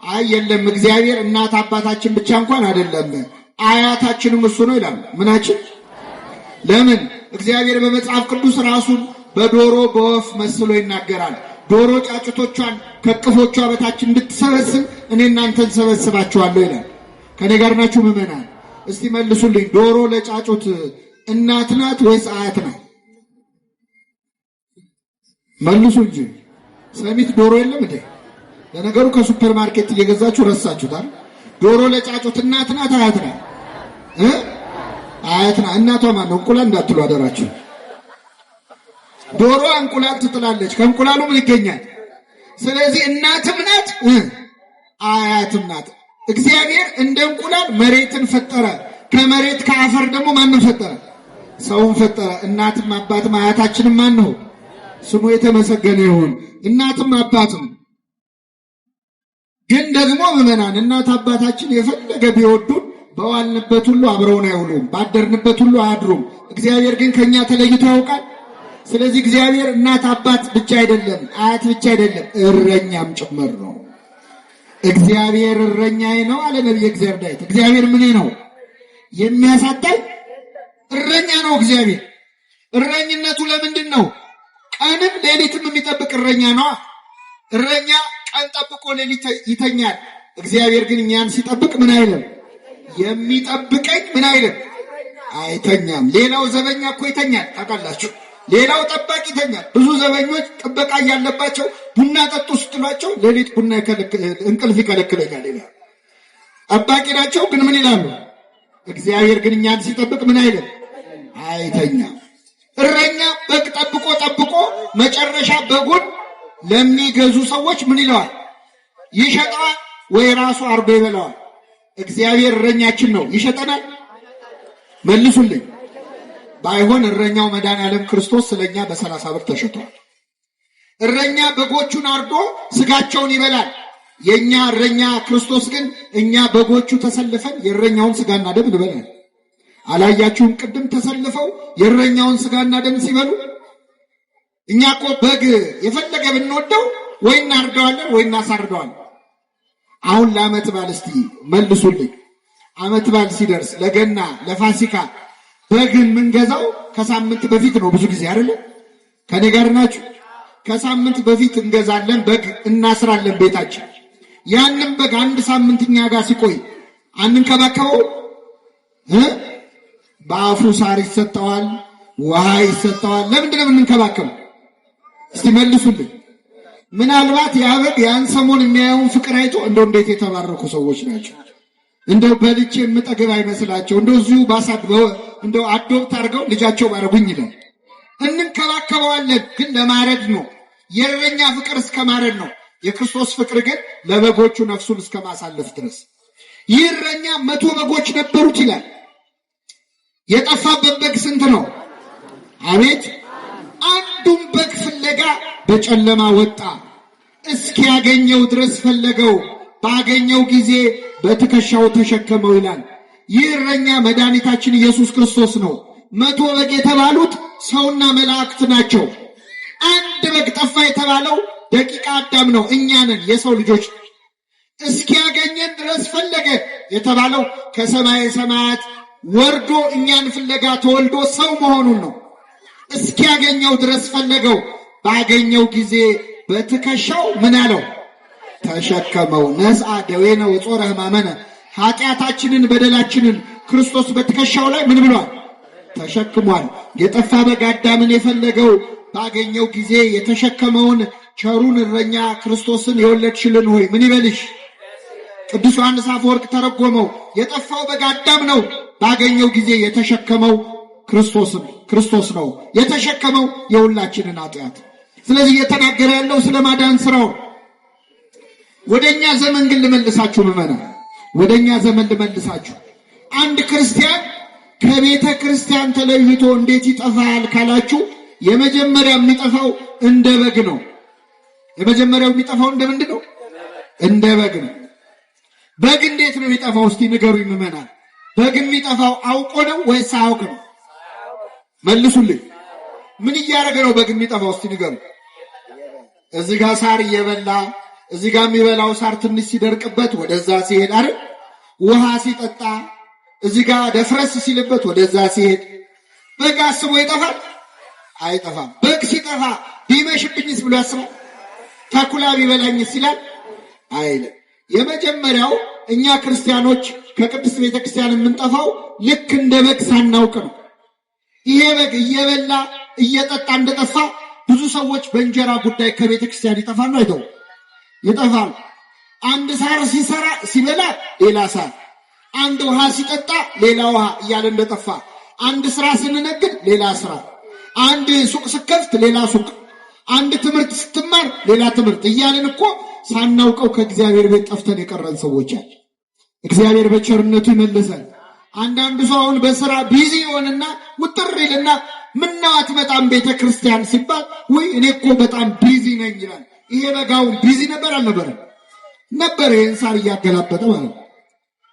አይ የለም እግዚአብሔር እናት አባታችን ብቻ እንኳን አይደለም አያታችንም እሱ ነው ይላል። ምናችን? ለምን? እግዚአብሔር በመጽሐፍ ቅዱስ ራሱን በዶሮ በወፍ መስሎ ይናገራል። ዶሮ ጫጩቶቿን ከቅፎቿ በታች እንድትሰበስብ እኔ እናንተን ሰበስባችኋለሁ ይላል። ከኔ ጋር ናችሁ ምዕመናን? እስቲ መልሱልኝ። ዶሮ ለጫጩት እናት ናት ወይስ አያት ናት? መልሱ እንጂ። ሰሚት ዶሮ የለም እንዴ? ለነገሩ ከሱፐር ማርኬት እየገዛችሁ ረሳችሁታል። ዶሮ ለጫጩት እናት ናት አያት ናት? አያት ናት። እናቷ ማን ነው? እንቁላል እንዳትሉ አደራችሁ። ዶሮ እንቁላል ትጥላለች። ከእንቁላሉ ምን ይገኛል? ስለዚህ እናትም ናት አያትም ናት። እግዚአብሔር እንደ እንቁላል መሬትን ፈጠረ። ከመሬት ከአፈር ደግሞ ማንን ፈጠረ? ሰውን ፈጠረ። እናትም አባትም አያታችንም ማን ነው? ስሙ የተመሰገነ ይሁን። እናትም አባትም። ግን ደግሞ ምዕመናን እናት አባታችን የፈለገ ቢወዱን በዋልንበት ሁሉ አብረውን አይውሉም፣ ባደርንበት ሁሉ አያድሩም። እግዚአብሔር ግን ከኛ ተለይቶ ያውቃል። ስለዚህ እግዚአብሔር እናት አባት ብቻ አይደለም፣ አያት ብቻ አይደለም፣ እረኛም ጭምር ነው። እግዚአብሔር እረኛዬ ነው አለ ነብዩ እግዚአብሔር ዳዊት። እግዚአብሔር ምን ነው? የሚያሳጣኝ እረኛ ነው እግዚአብሔር። እረኝነቱ ለምንድን ነው? ቀንም ሌሊትም የሚጠብቅ እረኛ ነው። እረኛ ቀን ጠብቆ ሌሊት ይተኛል። እግዚአብሔር ግን እኛን ሲጠብቅ ምን አይልም? የሚጠብቀኝ ምን አይልም? አይተኛም። ሌላው ዘበኛ እኮ ይተኛል ታውቃላችሁ። ሌላው ጠባቂ ይተኛል። ብዙ ዘበኞች ጥበቃ ያለባቸው ቡና ጠጡ ስትሏቸው ሌሊት ቡና እንቅልፍ ይከለክለኛል ይላል። ጠባቂ ናቸው ግን ምን ይላሉ? እግዚአብሔር ግን እኛን ሲጠብቅ ምን አይልም? አይተኛም። እረኛ በግ ጠብቆ መጨረሻ በጉን ለሚገዙ ሰዎች ምን ይለዋል? ይሸጠዋል ወይ ራሱ አርዶ ይበላዋል? እግዚአብሔር እረኛችን ነው። ይሸጠናል? መልሱልኝ። ባይሆን እረኛው መድኃኔዓለም ክርስቶስ ስለኛ በ30 ብር ተሽጧል። እረኛ በጎቹን አርዶ ስጋቸውን ይበላል። የኛ እረኛ ክርስቶስ ግን እኛ በጎቹ ተሰልፈን የእረኛውን ስጋና ደም እንበላለን። አላያችሁም? ቅድም ተሰልፈው የእረኛውን ስጋና ደም ሲበሉ። እኛ እኮ በግ የፈለገ ብንወደው ወይ እናርደዋለን ወይ እናሳርደዋለን። አሁን ለዓመት በዓል እስቲ መልሱልኝ። ዓመት በዓል ሲደርስ ለገና ለፋሲካ በግን የምንገዛው ከሳምንት በፊት ነው ብዙ ጊዜ አይደለ? ከኔ ጋር ናችሁ? ከሳምንት በፊት እንገዛለን፣ በግ እናስራለን ቤታችን። ያንን በግ አንድ ሳምንት እኛ ጋር ሲቆይ አንንከባከበው? በአፉ ሳር ይሰጠዋል፣ ውሃ ይሰጠዋል። ለምንድን ነው የምንንከባከበው? እስቲ መልሱልኝ። ምናልባት ያበግ ያን ሰሞን የሚያየውን ፍቅር አይቶ እንደው እንዴት የተባረኩ ሰዎች ናቸው፣ እንደው በልቼ የምጠግብ አይመስላቸው፣ እንደው እዚሁ ባሳድበው እንደው አዶፕት አድርገው ልጃቸው ባረጉኝ ይላል። እንንከባከበዋለን፣ ግን ለማረድ ነው። የእረኛ ፍቅር እስከ ማረድ ነው። የክርስቶስ ፍቅር ግን ለበጎቹ ነፍሱን እስከ ማሳለፍ ድረስ። ይህ እረኛ 100 በጎች ነበሩት ይላል። የጠፋበት በግ ስንት ነው? አቤት! አንዱም በግ ፍለጋ በጨለማ ወጣ፣ እስኪያገኘው ድረስ ፈለገው፣ ባገኘው ጊዜ በትከሻው ተሸከመው ይላል። ይህ እረኛ መድኃኒታችን ኢየሱስ ክርስቶስ ነው። 100 በግ የተባሉት ሰውና መላእክት ናቸው። አንድ በግ ጠፋ የተባለው ደቂቀ አዳም ነው፣ እኛ ነን፣ የሰው ልጆች። እስኪያገኘን ድረስ ፈለገ የተባለው ከሰማየ ሰማያት ወርዶ እኛን ፍለጋ ተወልዶ ሰው መሆኑን ነው። እስኪያገኘው ድረስ ፈለገው፣ ባገኘው ጊዜ በትከሻው ምን አለው? ተሸከመው። ነስአ ደዌነ ወጾረ ሕማመነ፣ ኃጢአታችንን በደላችንን ክርስቶስ በትከሻው ላይ ምን ብሏል? ተሸክሟል። የጠፋ በግ አዳምን የፈለገው ባገኘው ጊዜ የተሸከመውን ቸሩን እረኛ ክርስቶስን የወለድሽልን ሆይ ምን ይበልሽ? ቅዱስ ዮሐንስ አፈወርቅ ተረጎመው። የጠፋው በግ አዳም ነው፣ ባገኘው ጊዜ የተሸከመው ክርስቶስ ነው። የተሸከመው የሁላችንን ኃጢአት። ስለዚህ እየተናገረ ያለው ስለ ማዳን ስራው። ወደኛ ዘመን ግን ልመልሳችሁ ምዕመናን፣ ወደኛ ዘመን ልመልሳችሁ። አንድ ክርስቲያን ከቤተ ክርስቲያን ተለይቶ እንዴት ይጠፋል ካላችሁ፣ የመጀመሪያ የሚጠፋው እንደ በግ ነው። የመጀመሪያው የሚጠፋው እንደ ምንድን ነው? እንደ በግ ነው። በግ እንዴት ነው የሚጠፋው? እስቲ ንገሩኝ ምዕመናን። በግ የሚጠፋው አውቆ ነው ወይስ አያውቅ ነው? መልሱልኝ። ምን እያደረገ ነው በግ የሚጠፋው? እስቲ ንገሩ። እዚህ ጋር ሳር እየበላ እዚህ ጋር የሚበላው ሳር ትንሽ ሲደርቅበት ወደዛ ሲሄድ አይደል? ውሃ ሲጠጣ እዚህ ጋር ደፍረስ ሲልበት ወደዛ ሲሄድ። በግ አስቦ ይጠፋል? አይጠፋም። በግ ሲጠፋ ቢመሽብኝስ ብሎ ያስባል? ተኩላ ቢበላኝስ ይላል? አይልም። የመጀመሪያው እኛ ክርስቲያኖች ከቅድስት ቤተክርስቲያን የምንጠፋው ልክ እንደ በግ ሳናውቅ ነው። ይሄ በግ እየበላ እየጠጣ እንደጠፋ ብዙ ሰዎች በእንጀራ ጉዳይ ከቤተክርስቲያን ይጠፋሉ። አይተው ይጠፋሉ። አንድ ሳር ሲበላ ሌላ ሳር፣ አንድ ውሃ ሲጠጣ ሌላ ውሃ እያለ እንደጠፋ፣ አንድ ስራ ስንነግድ ሌላ ስራ፣ አንድ ሱቅ ስከፍት ሌላ ሱቅ፣ አንድ ትምህርት ስትማር ሌላ ትምህርት እያልን እኮ ሳናውቀው ከእግዚአብሔር ቤት ጠፍተን የቀረን ሰዎች አለ። እግዚአብሔር በቸርነቱ ይመልሰን። አንዳንዱ ሰው አሁን በስራ ቢዚ ይሆንና ውጥር ይልና ምነው አትመጣም ቤተ ክርስቲያን ሲባል ወይ እኔ እኮ በጣም ቢዚ ነኝ ይላል። ይሄ በጋው ቢዚ ነበር አልነበረም? ነበር። ይሄን ሳር እያገላበጠ ማለት ነው።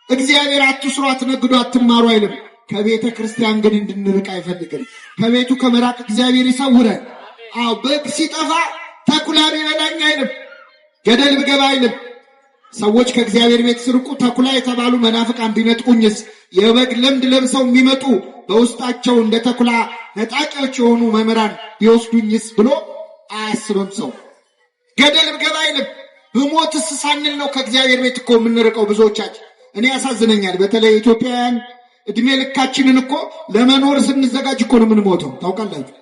እግዚአብሔር አትስሩ፣ አትነግዱ፣ አትማሩ አይልም። ከቤተ ክርስቲያን ግን እንድንርቅ አይፈልግም። ከቤቱ ከመራቅ እግዚአብሔር ይሰውረን። አዎ በግ ሲጠፋ ተኩላ ቢበላኝ አይልም፣ ገደል ብገባ አይልም። ሰዎች ከእግዚአብሔር ቤት ሲርቁ ተኩላ የተባሉ መናፍቃን ቢነጥቁኝስ፣ የበግ ለምድ ለብሰው የሚመጡ በውስጣቸው እንደ ተኩላ ነጣቂዎች የሆኑ መምህራን ቢወስዱኝስ ብሎ አያስብም ሰው። ገደል ብገባ አይልም። ብሞትስ ሳንል ነው ከእግዚአብሔር ቤት እኮ የምንርቀው ብዙዎቻችን። እኔ ያሳዝነኛል። በተለይ ኢትዮጵያውያን እድሜ ልካችንን እኮ ለመኖር ስንዘጋጅ እኮ ነው የምንሞተው። ታውቃላችሁ?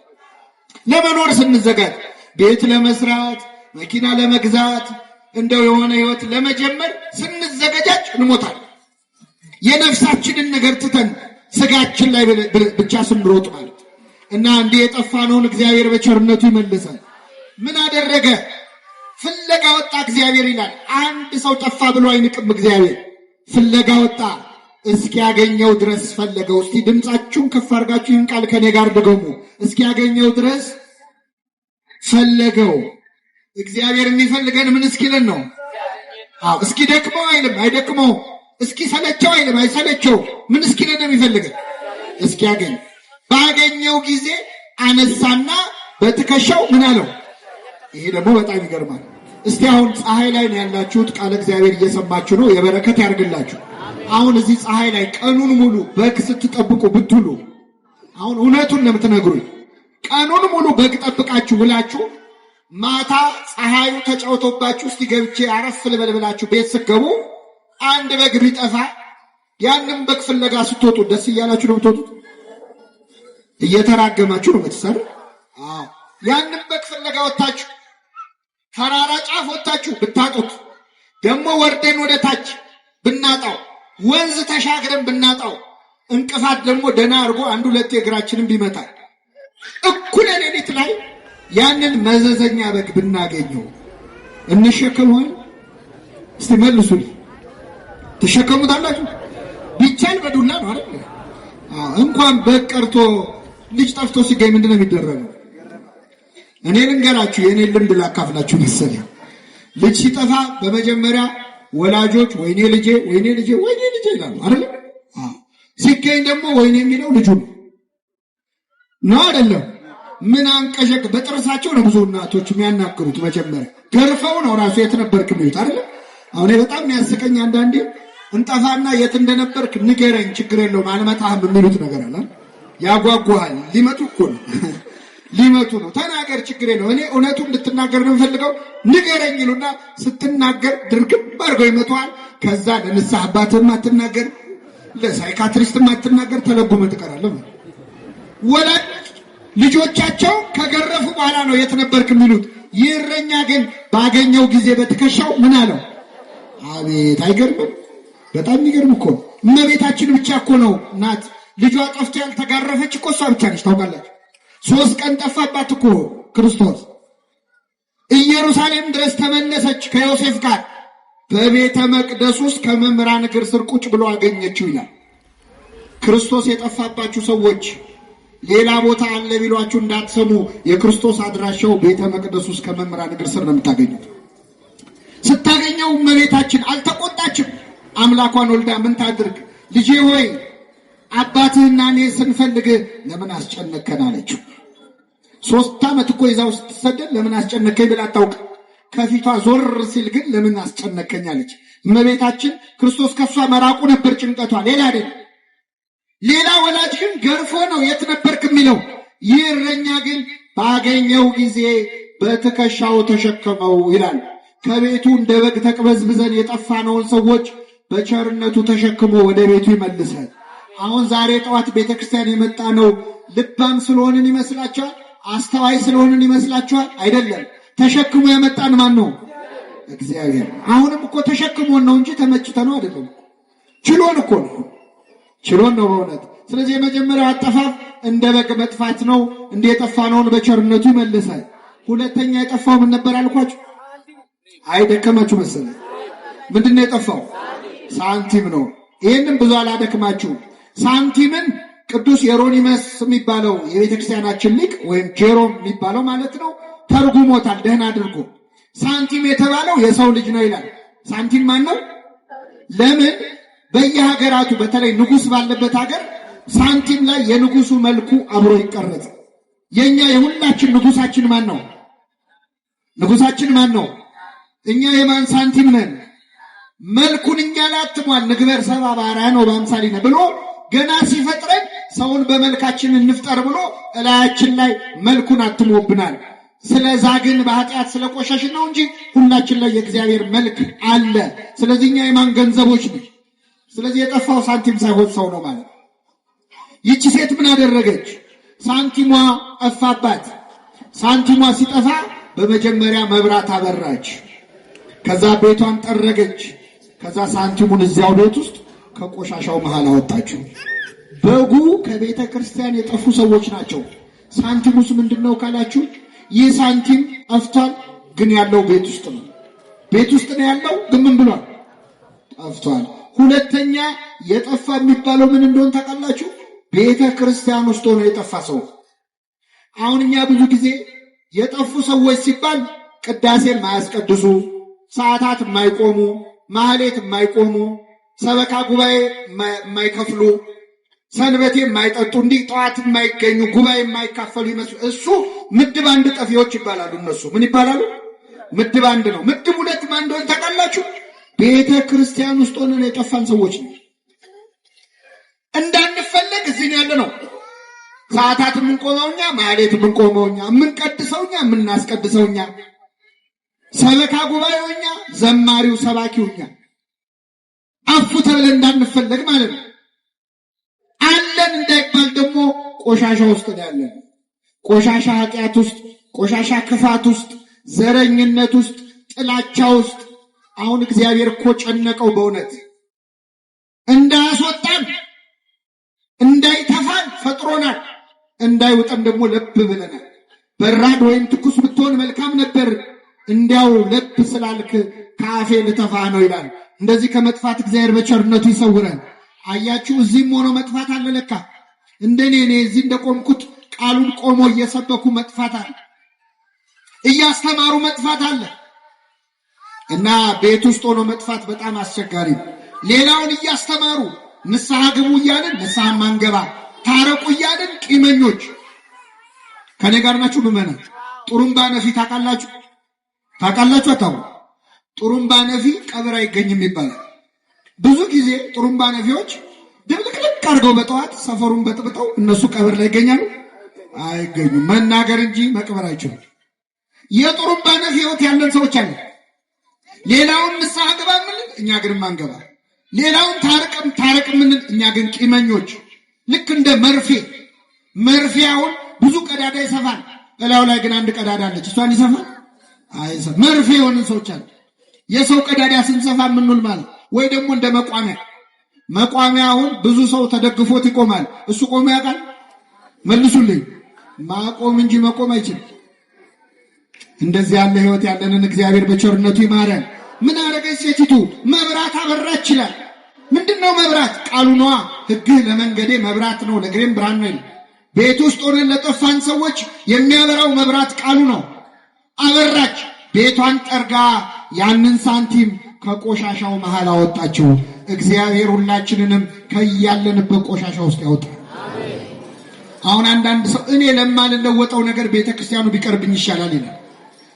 ለመኖር ስንዘጋጅ ቤት ለመስራት መኪና ለመግዛት እንደው የሆነ ህይወት ለመጀመር ስንዘጋጅ እንሞታለን። የነፍሳችንን ነገር ትተን ስጋችን ላይ ብቻ ስንሮጥ ማለት እና እንዲህ የጠፋነውን እግዚአብሔር በቸርነቱ ይመልሳል። ምን አደረገ? ፍለጋ ወጣ እግዚአብሔር ይላል። አንድ ሰው ጠፋ ብሎ አይንቅም እግዚአብሔር። ፍለጋ ወጣ፣ እስኪያገኘው ድረስ ፈለገው። እስቲ ድምጻችሁን ከፍ አድርጋችሁ ይህን ቃል ከኔ ጋር ድገሙ። እስኪያገኘው ድረስ ፈለገው። እግዚአብሔር የሚፈልገን ምን እስኪለን ነው? አዎ እስኪ ደክመው አይልም፣ አይደክመው። እስኪ ሰለቸው አይልም፣ አይሰለቸው። ምን እስኪለን ነው የሚፈልገን? እስኪያገኝ። ባገኘው ጊዜ አነሳና በትከሻው ምን አለው? ይሄ ደግሞ በጣም ይገርማል። እስቲ አሁን ፀሐይ ላይ ነው ያላችሁት፣ ቃል እግዚአብሔር እየሰማችሁ ነው። የበረከት ያርግላችሁ። አሁን እዚህ ፀሐይ ላይ ቀኑን ሙሉ በግ ስትጠብቁ ብትሉ፣ አሁን እውነቱን ለምትነግሩኝ ቀኑን ሙሉ በግ ጠብቃችሁ ብላችሁ ማታ ፀሐዩ ተጫውቶባችሁ እስቲ ገብቼ አረፍ ልበል ብላችሁ ቤት ስትገቡ አንድ በግ ቢጠፋ ያንን በግ ፍለጋ ስትወጡ ደስ እያላችሁ ነው የምትወጡት? እየተራገማችሁ ነው የምትሰሩ? አዎ ያንን በግ ፍለጋ ወጣችሁ ተራራ ጫፍ ወጣችሁ ብታጡት ደግሞ ወርደን ወደ ታች ብናጣው ወንዝ ተሻግረን ብናጣው እንቅፋት ደግሞ ደና አርጎ አንዱ ሁለት እግራችንን ቢመታ እኩለ ሌሊት ላይ ያንን መዘዘኛ በግ ብናገኘው እንሸከመው? እስቲ መልሱልኝ። ተሸከሙታላችሁ? ቢቻል በዱላ ነው አይደል? እንኳን በቀርቶ ልጅ ጠፍቶ ሲገኝ ምንድነው የሚደረገው? እኔ ልንገራችሁ፣ የኔ ልምድ ላካፍላችሁ መሰለኝ። ልጅ ሲጠፋ በመጀመሪያ ወላጆች ወይኔ ልጄ ወይኔ ልጄ ወይኔ ልጄ ይላሉ አይደል? ሲገኝ ደግሞ ወይኔ የሚለው ልጁ ነው አይደለም? ምን አንቀሸቅ በጥርሳቸው ነው ብዙ እናቶች የሚያናግሩት። መጀመሪያ ገርፈው ነው ራሱ የት ነበርክ የሚሉት አይደል? አሁን በጣም የሚያስቀኝ አንዳንዴ እንጠፋና የት እንደነበርክ ንገረኝ ችግር የለውም አልመጣህም የሚሉት ነገር አለ። ያጓጓሃል። ሊመጡ እኮ ነው ሊመጡ ነው። ተናገር ችግር የለውም እኔ እውነቱን እንድትናገር ነው የምፈልገው ንገረኝ ይሉና ስትናገር ድርግም አድርገው ይመቷል። ከዛ ለንስሐ አባትህም አትናገር፣ ለሳይካትሪስትም አትናገር፣ ተለጉመህ ትቀራለህ። ወላጅ ልጆቻቸው ከገረፉ በኋላ ነው የት ነበርክ የሚሉት። ይህ እረኛ ግን ባገኘው ጊዜ በትከሻው ምን አለው? አቤት! አይገርምም? በጣም የሚገርም እኮ እመቤታችን ብቻ እኮ ነው ናት ልጇ ጠፍቶ ያልተጋረፈች እኮ እሷ ብቻ ነች። ታውቃላችሁ 3 ቀን ጠፋባት እኮ ክርስቶስ። ኢየሩሳሌም ድረስ ተመለሰች ከዮሴፍ ጋር። በቤተ መቅደስ ውስጥ ከመምህራን እግር ስር ቁጭ ብሎ አገኘችው ይላል። ክርስቶስ የጠፋባችሁ ሰዎች ሌላ ቦታ አለ ቢሏችሁ እንዳትሰሙ። የክርስቶስ አድራሻው ቤተ መቅደስ ውስጥ ከመምህራን እግር ስር ነው የምታገኙት። ስታገኘው እመቤታችን አልተቆጣችም። አምላኳን ወልዳ ምን ታድርግ? ልጄ ሆይ አባትህና እኔ ስንፈልግ ለምን አስጨነከን አለችው። 3 ዓመት እኮ ይዛው ስትሰደድ ለምን አስጨነከኝ ብላ አታውቅ። ከፊቷ ዞር ሲል ግን ለምን አስጨነከኝ አለች። እመቤታችን ክርስቶስ ከሷ መራቁ ነበር ጭንቀቷ፣ ሌላ አይደለም። ሌላ ወላጅ ግን ገርፎ ነው የት ነበርክ የሚለው። ይህ እረኛ ግን ባገኘው ጊዜ በትከሻው ተሸከመው ይላል። ከቤቱ እንደ በግ ተቅበዝብዘን የጠፋነውን ሰዎች በቸርነቱ ተሸክሞ ወደ ቤቱ ይመልሳል። አሁን ዛሬ ጠዋት ቤተክርስቲያን የመጣ ነው ልባም ስለሆንን ይመስላችኋል? አስተዋይ ስለሆንን ይመስላችኋል? አይደለም። ተሸክሞ የመጣን ማን ነው? እግዚአብሔር። አሁንም እኮ ተሸክሞን ነው እንጂ ተመችተነው አይደለም። ችሎን እኮ ነው፣ ችሎን ነው በእውነት። ስለዚህ የመጀመሪያው አጠፋፍ እንደ በግ መጥፋት ነው። እንደ የጠፋነውን በቸርነቱ ይመልሳል። ሁለተኛ የጠፋው ምን ነበር አልኳችሁ? አይደከማችሁ መሰለኝ። ምንድነው የጠፋው? ሳንቲም ነው። ይሄንን ብዙ አላደክማችሁ። ሳንቲምን ቅዱስ የሮኒመስ የሚባለው የቤተክርስቲያናችን ሊቅ ወይም ጄሮም የሚባለው ማለት ነው ተርጉሞታል ደህና አድርጎ። ሳንቲም የተባለው የሰው ልጅ ነው ይላል። ሳንቲም ማን ነው? ለምን በየሀገራቱ በተለይ ንጉስ ባለበት ሀገር ሳንቲም ላይ የንጉሱ መልኩ አብሮ ይቀረጽ። የኛ የሁላችን ንጉሳችን ማን ነው? ንጉሳችን ማን ነው? እኛ የማን ሳንቲም ነን? መልኩን እኛ ላትሟል። ንግበር ሰብአ በአርአያነ ወበአምሳሊነ ብሎ ገና ሲፈጥረን ሰውን በመልካችን እንፍጠር ብሎ እላያችን ላይ መልኩን አትሞብናል። ስለዛ ግን በኃጢአት ስለቆሸሽን ነው እንጂ ሁላችን ላይ የእግዚአብሔር መልክ አለ። ስለዚህ እኛ የማን ገንዘቦች ነን? ስለዚህ የጠፋው ሳንቲም ሳይሆን ሰው ነው ማለት። ይቺ ሴት ምን አደረገች? ሳንቲሟ ጠፋባት። ሳንቲሟ ሲጠፋ በመጀመሪያ መብራት አበራች። ከዛ ቤቷን ጠረገች። ከዛ ሳንቲሙን እዚያው ቤት ውስጥ ከቆሻሻው መሃል አወጣችው። በጉ ከቤተ ክርስቲያን የጠፉ ሰዎች ናቸው። ሳንቲሙስ ምንድነው ካላችሁ፣ ይህ ሳንቲም ጠፍቷል፣ ግን ያለው ቤት ውስጥ ነው። ቤት ውስጥ ነው ያለው፣ ግን ምን ብሏል? ጠፍቷል። ሁለተኛ የጠፋ የሚባለው ምን እንደሆነ ታውቃላችሁ? ቤተ ክርስቲያን ውስጥ ሆኖ የጠፋ ሰው። አሁን እኛ ብዙ ጊዜ የጠፉ ሰዎች ሲባል ቅዳሴን ማያስቀድሱ፣ ሰዓታት የማይቆሙ፣ ማህሌት የማይቆሙ፣ ሰበካ ጉባኤ የማይከፍሉ፣ ሰንበቴ የማይጠጡ፣ እንዲህ ጠዋት የማይገኙ፣ ጉባኤ የማይካፈሉ ይመስሉ እሱ ምድብ አንድ ጠፊዎች ይባላሉ። እነሱ ምን ይባላሉ? ምድብ አንድ ነው። ምድብ ሁለት ማን እንደሆነ ታውቃላችሁ? ቤተ ክርስቲያን ውስጥ ሆነን የጠፋን ሰዎች ነው። እንዳንፈለግ እዚህ ያለ ነው። ሰዓታት የምንቆመውኛ፣ ማህሌት የምንቆመውኛ፣ የምንቀድሰውኛ፣ የምናስቀድሰውኛ፣ ሰበካ ጉባኤውኛ፣ ዘማሪው ሰባኪውኛ፣ አፉ ተብለን እንዳንፈለግ ማለት ነው። አለን እንዳይባል ደግሞ ቆሻሻ ውስጥ ያለን፣ ቆሻሻ ኃጢአት ውስጥ፣ ቆሻሻ ክፋት ውስጥ፣ ዘረኝነት ውስጥ፣ ጥላቻ ውስጥ። አሁን እግዚአብሔር እኮ ጨነቀው በእውነት እንዳያስወጣን እንዳይተፋን ፈጥሮናል። እንዳይወጣን ደግሞ ለብ ብለናል። በራድ ወይም ትኩስ ብትሆን መልካም ነበር፣ እንዲያው ለብ ስላልክ ከአፌ ልተፋ ነው ይላል። እንደዚህ ከመጥፋት እግዚአብሔር በቸርነቱ ይሰውረን። አያችሁ፣ እዚህም ሆኖ መጥፋት አለ ለካ። እንደኔ እዚህ እንደቆምኩት ቃሉን ቆሞ እየሰበኩ መጥፋት አለ፣ እያስተማሩ መጥፋት አለ። እና ቤት ውስጥ ሆኖ መጥፋት በጣም አስቸጋሪ ነው። ሌላውን እያስተማሩ ንስሐ ግቡ እያልን ንስሐ ማንገባ፣ ታረቁ እያልን ቂመኞች። ከኔ ጋር ናችሁ ምዕመናን? ጥሩምባ ነፊ ታውቃላችሁ? አታው? ጥሩምባ ነፊ ቀብር አይገኝም ይባላል። ብዙ ጊዜ ጥሩምባ ነፊዎች ድብልቅልቅ አድርገው በጠዋት ሰፈሩን በጥብጠው እነሱ ቀብር ላይ ይገኛሉ? አይገኙም። መናገር እንጂ መቅበር አይችሉም። የጥሩምባ ነፊ ሕይወት ያለን ሰዎች አለ። ሌላውን ንስሐ ግባ ምን እኛ ግን ማንገባ፣ ሌላውን ታረቅ ምን እኛ ግን ቂመኞች። ልክ እንደ መርፌያውን ብዙ ቀዳዳ ይሰፋል፣ እላው ላይ ግን አንድ ቀዳዳ አለች፣ እሷን ይሰፋል አይሰፋ። መርፌ የሆንን ሰዎች አለ። የሰው ቀዳዳ ስንሰፋ ምንል ማለት ወይ ደግሞ እንደ መቋሚያውን ብዙ ሰው ተደግፎት ይቆማል፣ እሱ ቆሞ ያውቃል? መልሱልኝ። ማቆም እንጂ መቆም አይችልም። እንደዚህ ያለ ሕይወት ያለንን እግዚአብሔር በቸርነቱ ይማረን። ምን አረገች ሴቲቱ? መብራት አበራች ይላል። ምንድነው መብራት? ቃሉ ነዋ። ሕግህ ለመንገዴ መብራት ነው ለእግሬም ብርሃን ነው። ቤት ውስጥ ሆነን ለጠፋን ሰዎች የሚያበራው መብራት ቃሉ ነው። አበራች። ቤቷን ጠርጋ ያንን ሳንቲም ከቆሻሻው መሃል አወጣችው። እግዚአብሔር ሁላችንንም ከያለንበት ቆሻሻ ውስጥ ያወጣል። አሁን አንዳንድ ሰው እኔ ለማልለወጠው ነገር ቤተክርስቲያኑ ቢቀርብኝ ይሻላል ይላል።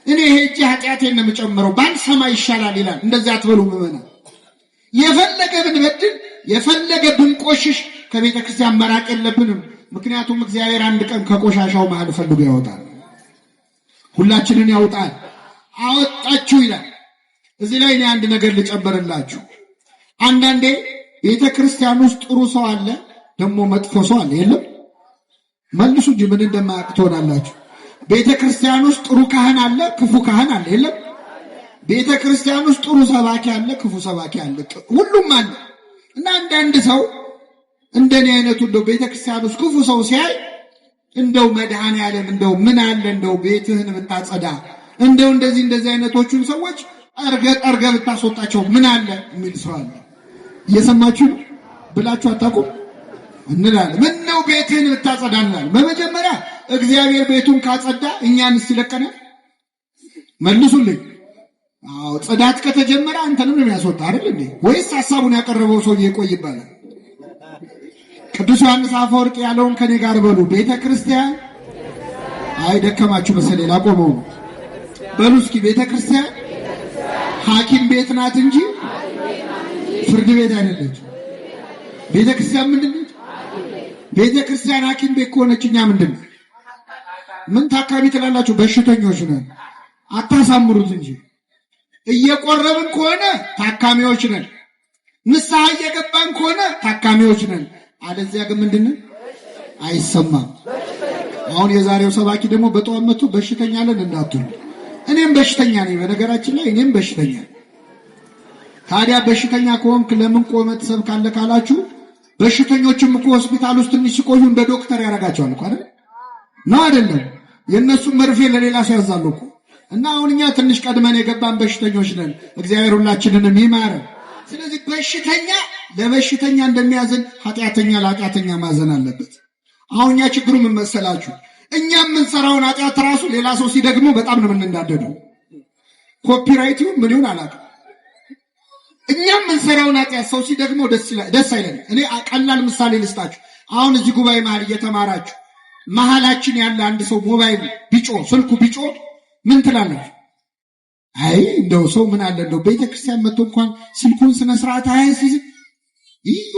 እኔ ሄጄ ኃጢአቴን ነው የምጨምረው ባልሰማ ይሻላል ይላል። እንደዛ አትበሉ ምዕመናን። የፈለገ ብንበድል የፈለገ ብንቆሽሽ ከቤተክርስቲያን መራቅ የለብንም። ምክንያቱም እግዚአብሔር አንድ ቀን ከቆሻሻው መሃል ፈልጎ ያወጣል፣ ሁላችንን ያወጣል። አወጣችሁ ይላል። እዚህ ላይ እኔ አንድ ነገር ልጨምርላችሁ። አንዳንዴ ቤተክርስቲያን ውስጥ ጥሩ ሰው አለ፣ ደግሞ መጥፎ ሰው አለ። የለም? መልሱ እንጂ ምን እንደማያውቅ ትሆናላችሁ። ቤተክርስቲያን ውስጥ ጥሩ ካህን አለ፣ ክፉ ካህን አለ። የለም? ቤተክርስቲያን ውስጥ ጥሩ ሰባኪ አለ፣ ክፉ ሰባኪ አለ፣ ሁሉም አለ። እና አንዳንድ ሰው እንደኔ አይነቱ እንደው ቤተክርስቲያን ውስጥ ክፉ ሰው ሲያይ እንደው መድኃኔዓለም እንደው ምን አለ እንደው ቤትህን ብታጸዳ፣ እንደው እንደዚህ አይነቶቹን ሰዎች አርገ ብታስወጣቸው ምን አለ የሚል ሰው አለ። እየሰማችሁ ብላችሁ አታውቁም? እንላለን። ምን ነው ቤትህን ብታጸዳ እንላለን። በመጀመሪያ እግዚአብሔር ቤቱን ካጸዳ እኛንስ ይለቀናል? መልሱልኝ። አዎ፣ ጽዳት ከተጀመረ አንተንም ነው የሚያስወጣ አይደል እንዴ? ወይስ ሐሳቡን ያቀረበው ሰው ይቆይ ይባላል? ቅዱስ ዮሐንስ አፈወርቅ ያለውን ከኔ ጋር በሉ። ቤተክርስቲያን አይደከማችሁ መሰለኝ ላቆመው በሉ እስኪ። ቤተክርስቲያን ሐኪም ቤት ናት እንጂ ፍርድ ቤት አይደለች። ቤተክርስቲያን ምንድነው? ቤተክርስቲያን ሐኪም ቤት ከሆነች እኛ ምንድነው? ምን ታካሚ ትላላችሁ? በሽተኞች ነን። አታሳምሩት እንጂ እየቆረብን ከሆነ ታካሚዎች ነን። ንስሐ እየገባን ከሆነ ታካሚዎች ነን። አለዚያ ግን ምንድነው? አይሰማም። አሁን የዛሬው ሰባኪ ደግሞ በጠዋት መጥቶ በሽተኛ ነን እንዳትሉ። እኔም በሽተኛ ነኝ። በነገራችን ላይ እኔም በሽተኛ ነኝ። ታዲያ በሽተኛ ከሆንክ ለምን ቆመህ ትሰብካለህ ካላችሁ፣ በሽተኞችም እኮ ሆስፒታል ውስጥ ትንሽ ሲቆዩ እንደ ዶክተር ያደርጋቸዋል እኮ አይደል? ነው አይደለም? የእነሱ መርፌ ለሌላ ሰው ያዛሉ እኮ። እና አሁን እኛ ትንሽ ቀድመን የገባን በሽተኞች ነን። እግዚአብሔር ሁላችንንም ይማረን። ስለዚህ በሽተኛ ለበሽተኛ እንደሚያዝን ኃጢአተኛ ለኃጢአተኛ ማዘን አለበት። አሁን እኛ ችግሩ ምን መሰላችሁ? እኛ የምንሰራውን ኃጢአት ራሱ ሌላ ሰው ሲደግሞ በጣም ነው የምንናደደው። ኮፒራይቱ ምን ይሁን አላውቅም። እኛ የምንሰራውን ኃጢአት ሰው ሲደግሞ ደስ አይለንም። እኔ ቀላል ምሳሌ ልስጣችሁ። አሁን እዚህ ጉባኤ መሃል እየተማራችሁ መሃላችን ያለ አንድ ሰው ሞባይል ቢጮ ስልኩ ቢጮ ምን ትላላችሁ? አይ እንደው ሰው ምን አለ እንደው ቤተክርስቲያን መጥቶ እንኳን ስልኩን ስነ ስርዓት አያስይዝ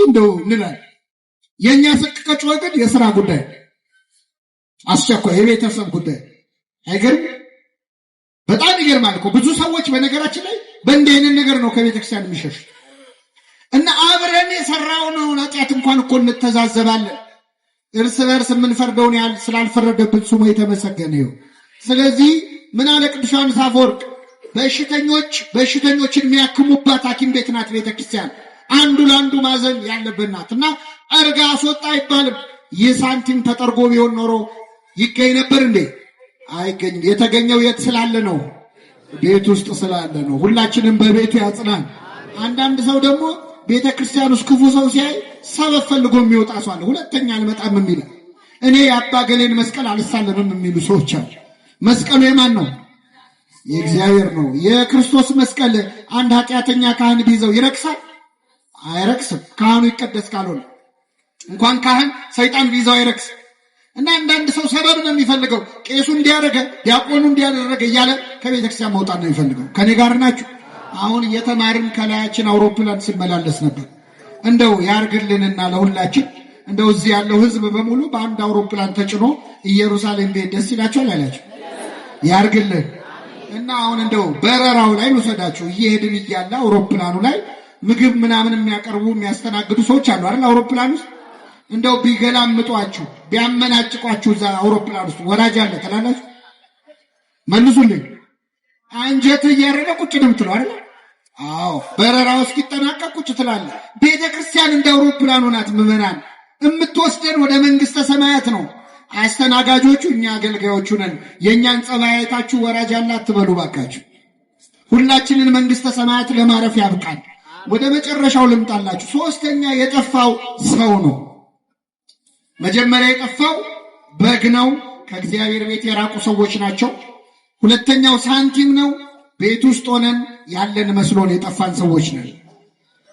እንደው እንላለን። የኛ ስልክ ከጮኸ ግን የሥራ ጉዳይ አስቸኳይ የቤተሰብ ጉዳይ አይገርም? በጣም ይገርማል እኮ ብዙ ሰዎች በነገራችን ላይ በእንዲህ አይነት ነገር ነው ከቤተክርስቲያን የሚሸሹ። እና አብረን የሰራውን ኃጢአት እንኳን እኮ እንተዛዘባለን። እርስ በርስ የምንፈርደውን ያህል ስላልፈረደብን ስሙ የተመሰገነ ይሁን። ስለዚህ ምን አለ ቅዱስ ዮሐንስ አፈወርቅ? በሽተኞችን የሚያክሙባት ሐኪም ቤት ናት ቤተክርስቲያን። አንዱ ለአንዱ ማዘን ያለበት ናት እና አርጋ አስወጣ አይባልም። ይህ ሳንቲም ተጠርጎ ቢሆን ኖሮ ይገኝ ነበር እንዴ? አይገኝም። የተገኘው የት ስላለ ነው? ቤት ውስጥ ስላለ ነው። ሁላችንም በቤቱ ያጽናን። አንዳንድ ሰው ደግሞ ቤተክርስቲያን ውስጥ ክፉ ሰው ሲያይ ሰበብ ፈልጎ የሚወጣ ሰው አለ። ሁለተኛ አልመጣም የሚል እኔ የአባ ገሌን መስቀል አልሳለምም የሚሉ ሰዎች አሉ። መስቀሉ የማን ነው? የእግዚአብሔር ነው። የክርስቶስ መስቀል አንድ ኃጢአተኛ ካህን ቢይዘው ይረክሳል? አይረክስም። ካህኑ ይቀደስ ካልሆነ እንኳን ካህን ሰይጣን ቢይዘው አይረክስም። እና አንዳንድ ሰው ሰበብ ነው የሚፈልገው። ቄሱ እንዲያደረገ ዲያቆኑ እንዲያደረገ እያለ ከቤተክርስቲያን መውጣት ነው የሚፈልገው። ከኔ ጋር ናችሁ? አሁን እየተማርን ከላያችን አውሮፕላን ሲመላለስ ነበር። እንደው ያርግልንና ለሁላችን እንደው እዚህ ያለው ህዝብ በሙሉ በአንድ አውሮፕላን ተጭኖ ኢየሩሳሌም ቤት ደስ ይላችኋል ያላችሁ ያርግልን። እና አሁን እንደው በረራው ላይ ልውሰዳችሁ። እየሄድን እያለ አውሮፕላኑ ላይ ምግብ ምናምን የሚያቀርቡ የሚያስተናግዱ ሰዎች አሉ አይደል? አውሮፕላን ውስጥ እንደው ቢገላምጧችሁ ቢያመናጭቋችሁ እዛ አውሮፕላን ውስጥ ወራጅ አለ ትላላችሁ? መልሱልኝ። አንጀት እያረረ ቁጭ ነው የምትለው አይደል? አዎ፣ በረራው እስኪጠናቀቅ ቁጭ ትላለህ። ቤተክርስቲያን እንደ አውሮፕላኑ ናት። ምዕመናን የምትወስደን ወደ መንግስተ ሰማያት ነው። አስተናጋጆቹ እኛ አገልጋዮቹ ነን። የእኛን ጸባይ አይታችሁ ወራጅ አለ አትበሉ ባካችሁ። ሁላችንን መንግስተ ሰማያት ለማረፍ ያብቃል። ወደ መጨረሻው ልምጣላችሁ። ሶስተኛ የጠፋው ሰው ነው። መጀመሪያ የጠፋው በግ ነው። ከእግዚአብሔር ቤት የራቁ ሰዎች ናቸው። ሁለተኛው ሳንቲም ነው። ቤት ውስጥ ሆነን ያለን መስሎን የጠፋን ሰዎች ነን።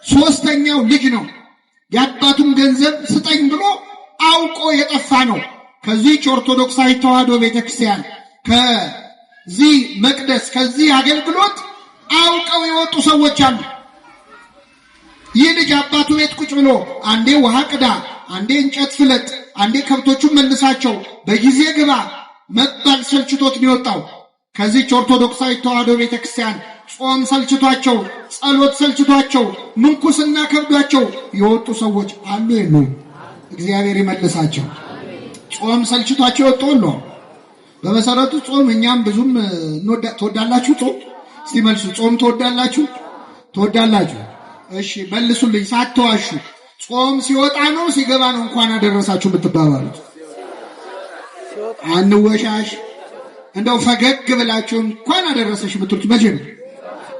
ሶስተኛው ልጅ ነው። የአባቱን ገንዘብ ስጠኝ ብሎ አውቆ የጠፋ ነው። ከዚህች ኦርቶዶክሳዊ ተዋሕዶ ቤተክርስቲያን ከዚህ መቅደስ ከዚህ አገልግሎት አውቀው የወጡ ሰዎች አሉ። ይህ ልጅ አባቱ ቤት ቁጭ ብሎ አንዴ ውሃ ቅዳ፣ አንዴ እንጨት ፍለጥ፣ አንዴ ከብቶቹን መልሳቸው፣ በጊዜ ግባ መባል ሰልችቶት ነው የወጣው። ከዚህች ኦርቶዶክሳዊ ተዋሕዶ ቤተክርስቲያን ጾም ሰልችቷቸው፣ ጸሎት ሰልችቷቸው፣ ምንኩስና ከብዷቸው የወጡ ሰዎች አሉ የሉም? እግዚአብሔር ይመልሳቸው። ጾም ሰልችቷቸው የወጡ ነው። በመሰረቱ ጾም እኛም ብዙም ትወዳላችሁ? ጾም ሲመልሱ ጾም ትወዳላችሁ? ትወዳላችሁ? እሺ መልሱልኝ ሳትዋሹ። ጾም ሲወጣ ነው ሲገባ ነው እንኳን አደረሳችሁ የምትባባሉት? አንወሻሽ። እንደው ፈገግ ብላችሁ እንኳን አደረሰሽ የምትሉት መቼ ነው?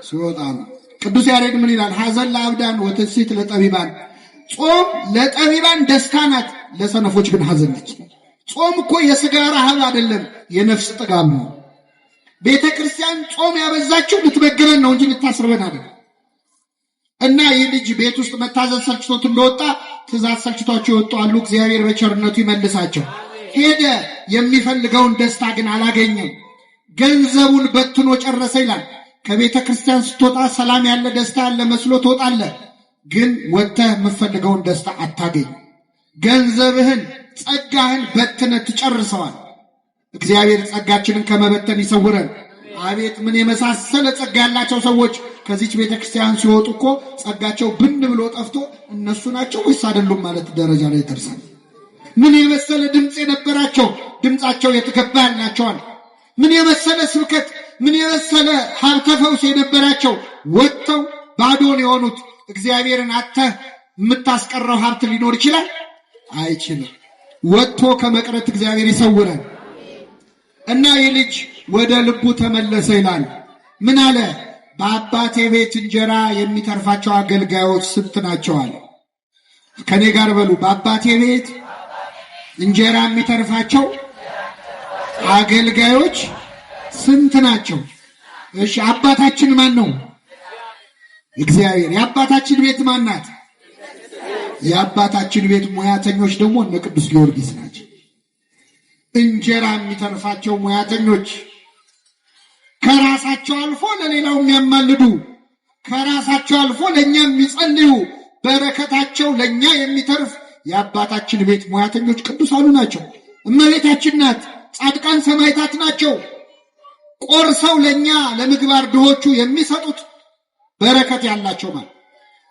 ሲወጣ ነው። ቅዱስ ያሬድ ምን ይላል? ሐዘን ለአብዳን ወትንሲት ለጠቢባን። ጾም ለጠቢባን ደስታ ናት፣ ለሰነፎች ግን ሐዘን ነች። ጾም እኮ የሥጋ ረሃብ አይደለም፣ የነፍስ ጥጋብ ነው። ቤተክርስቲያን ጾም ያበዛችው ልትመግበን ነው እንጂ ልታስርበን አይደለም። እና ይህ ልጅ ቤት ውስጥ መታዘዝ ሰልችቶት እንደወጣ ትእዛዝ ሰልችቷቸው የወጡ አሉ። እግዚአብሔር በቸርነቱ ይመልሳቸው። ሄደ፣ የሚፈልገውን ደስታ ግን አላገኘም። ገንዘቡን በትኖ ጨረሰ ይላል። ከቤተ ክርስቲያን ስትወጣ ሰላም ያለ ደስታ ያለ መስሎ ትወጣለህ፣ ግን ወጥተህ የምትፈልገውን ደስታ አታገኝ። ገንዘብህን ጸጋህን በትነህ ትጨርሰዋል። እግዚአብሔር ጸጋችንን ከመበተን ይሰውረን። አቤት ምን የመሳሰለ ጸጋ ያላቸው ሰዎች ከዚች ቤተክርስቲያን ሲወጡ እኮ ጸጋቸው ብን ብሎ ጠፍቶ እነሱ ናቸው ወይስ አይደሉም ማለት ደረጃ ላይ ደርሰን። ምን የመሰለ ድምፅ የነበራቸው ድምፃቸው የተገባ ያልናቸዋል። ምን የመሰለ ስብከት፣ ምን የመሰለ ሀብተ ፈውስ የነበራቸው ወጥተው ባዶን የሆኑት። እግዚአብሔርን አተህ የምታስቀረው ሀብት ሊኖር ይችላል? አይችልም። ወጥቶ ከመቅረት እግዚአብሔር ይሰውረን። እና ይህ ልጅ ወደ ልቡ ተመለሰ ይላል። ምን አለ? በአባቴ ቤት እንጀራ የሚተርፋቸው አገልጋዮች ስንት ናቸው አለ። ከኔ ጋር በሉ። በአባቴ ቤት እንጀራ የሚተርፋቸው አገልጋዮች ስንት ናቸው? እሺ አባታችን ማን ነው? እግዚአብሔር። የአባታችን ቤት ማን ናት? የአባታችን ቤት ሙያተኞች ደግሞ እነ ቅዱስ ጊዮርጊስ ናቸው። እንጀራ የሚተርፋቸው ሙያተኞች፣ ከራሳቸው አልፎ ለሌላው የሚያማልዱ፣ ከራሳቸው አልፎ ለኛ የሚጸልዩ፣ በረከታቸው ለኛ የሚተርፍ የአባታችን ቤት ሙያተኞች ቅዱሳኑ ናቸው። እመቤታችን ናት። ጻድቃን ሰማዕታት ናቸው። ቆርሰው ለኛ ለምግባር ድሆቹ የሚሰጡት በረከት ያላቸው ማለት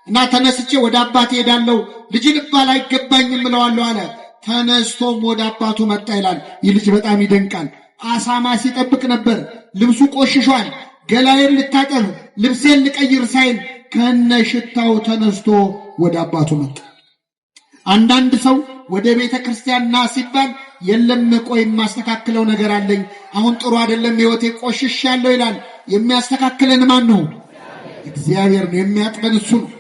እና ተነስቼ ወደ አባቴ ሄዳለሁ፣ ልጅ ልባል አይገባኝም እለዋለሁ አለ። ተነስቶም ወደ አባቱ መጣ ይላል። ይህ ልጅ በጣም ይደንቃል። አሳማ ሲጠብቅ ነበር። ልብሱ ቆሽሿል፣ ገላዬን ልታጠብ ልብሴን ልቀይር ሳይል ከነሽታው ተነስቶ ወደ አባቱ መጣ። አንዳንድ ሰው ወደ ቤተ ክርስቲያን ና ሲባል የለም ቆይ የማስተካክለው ነገር አለኝ፣ አሁን ጥሩ አይደለም ህይወቴ ቆሽሻለሁ ይላል። የሚያስተካክለን ማን ነው? እግዚአብሔር ነው። የሚያጥበን እሱ ነው።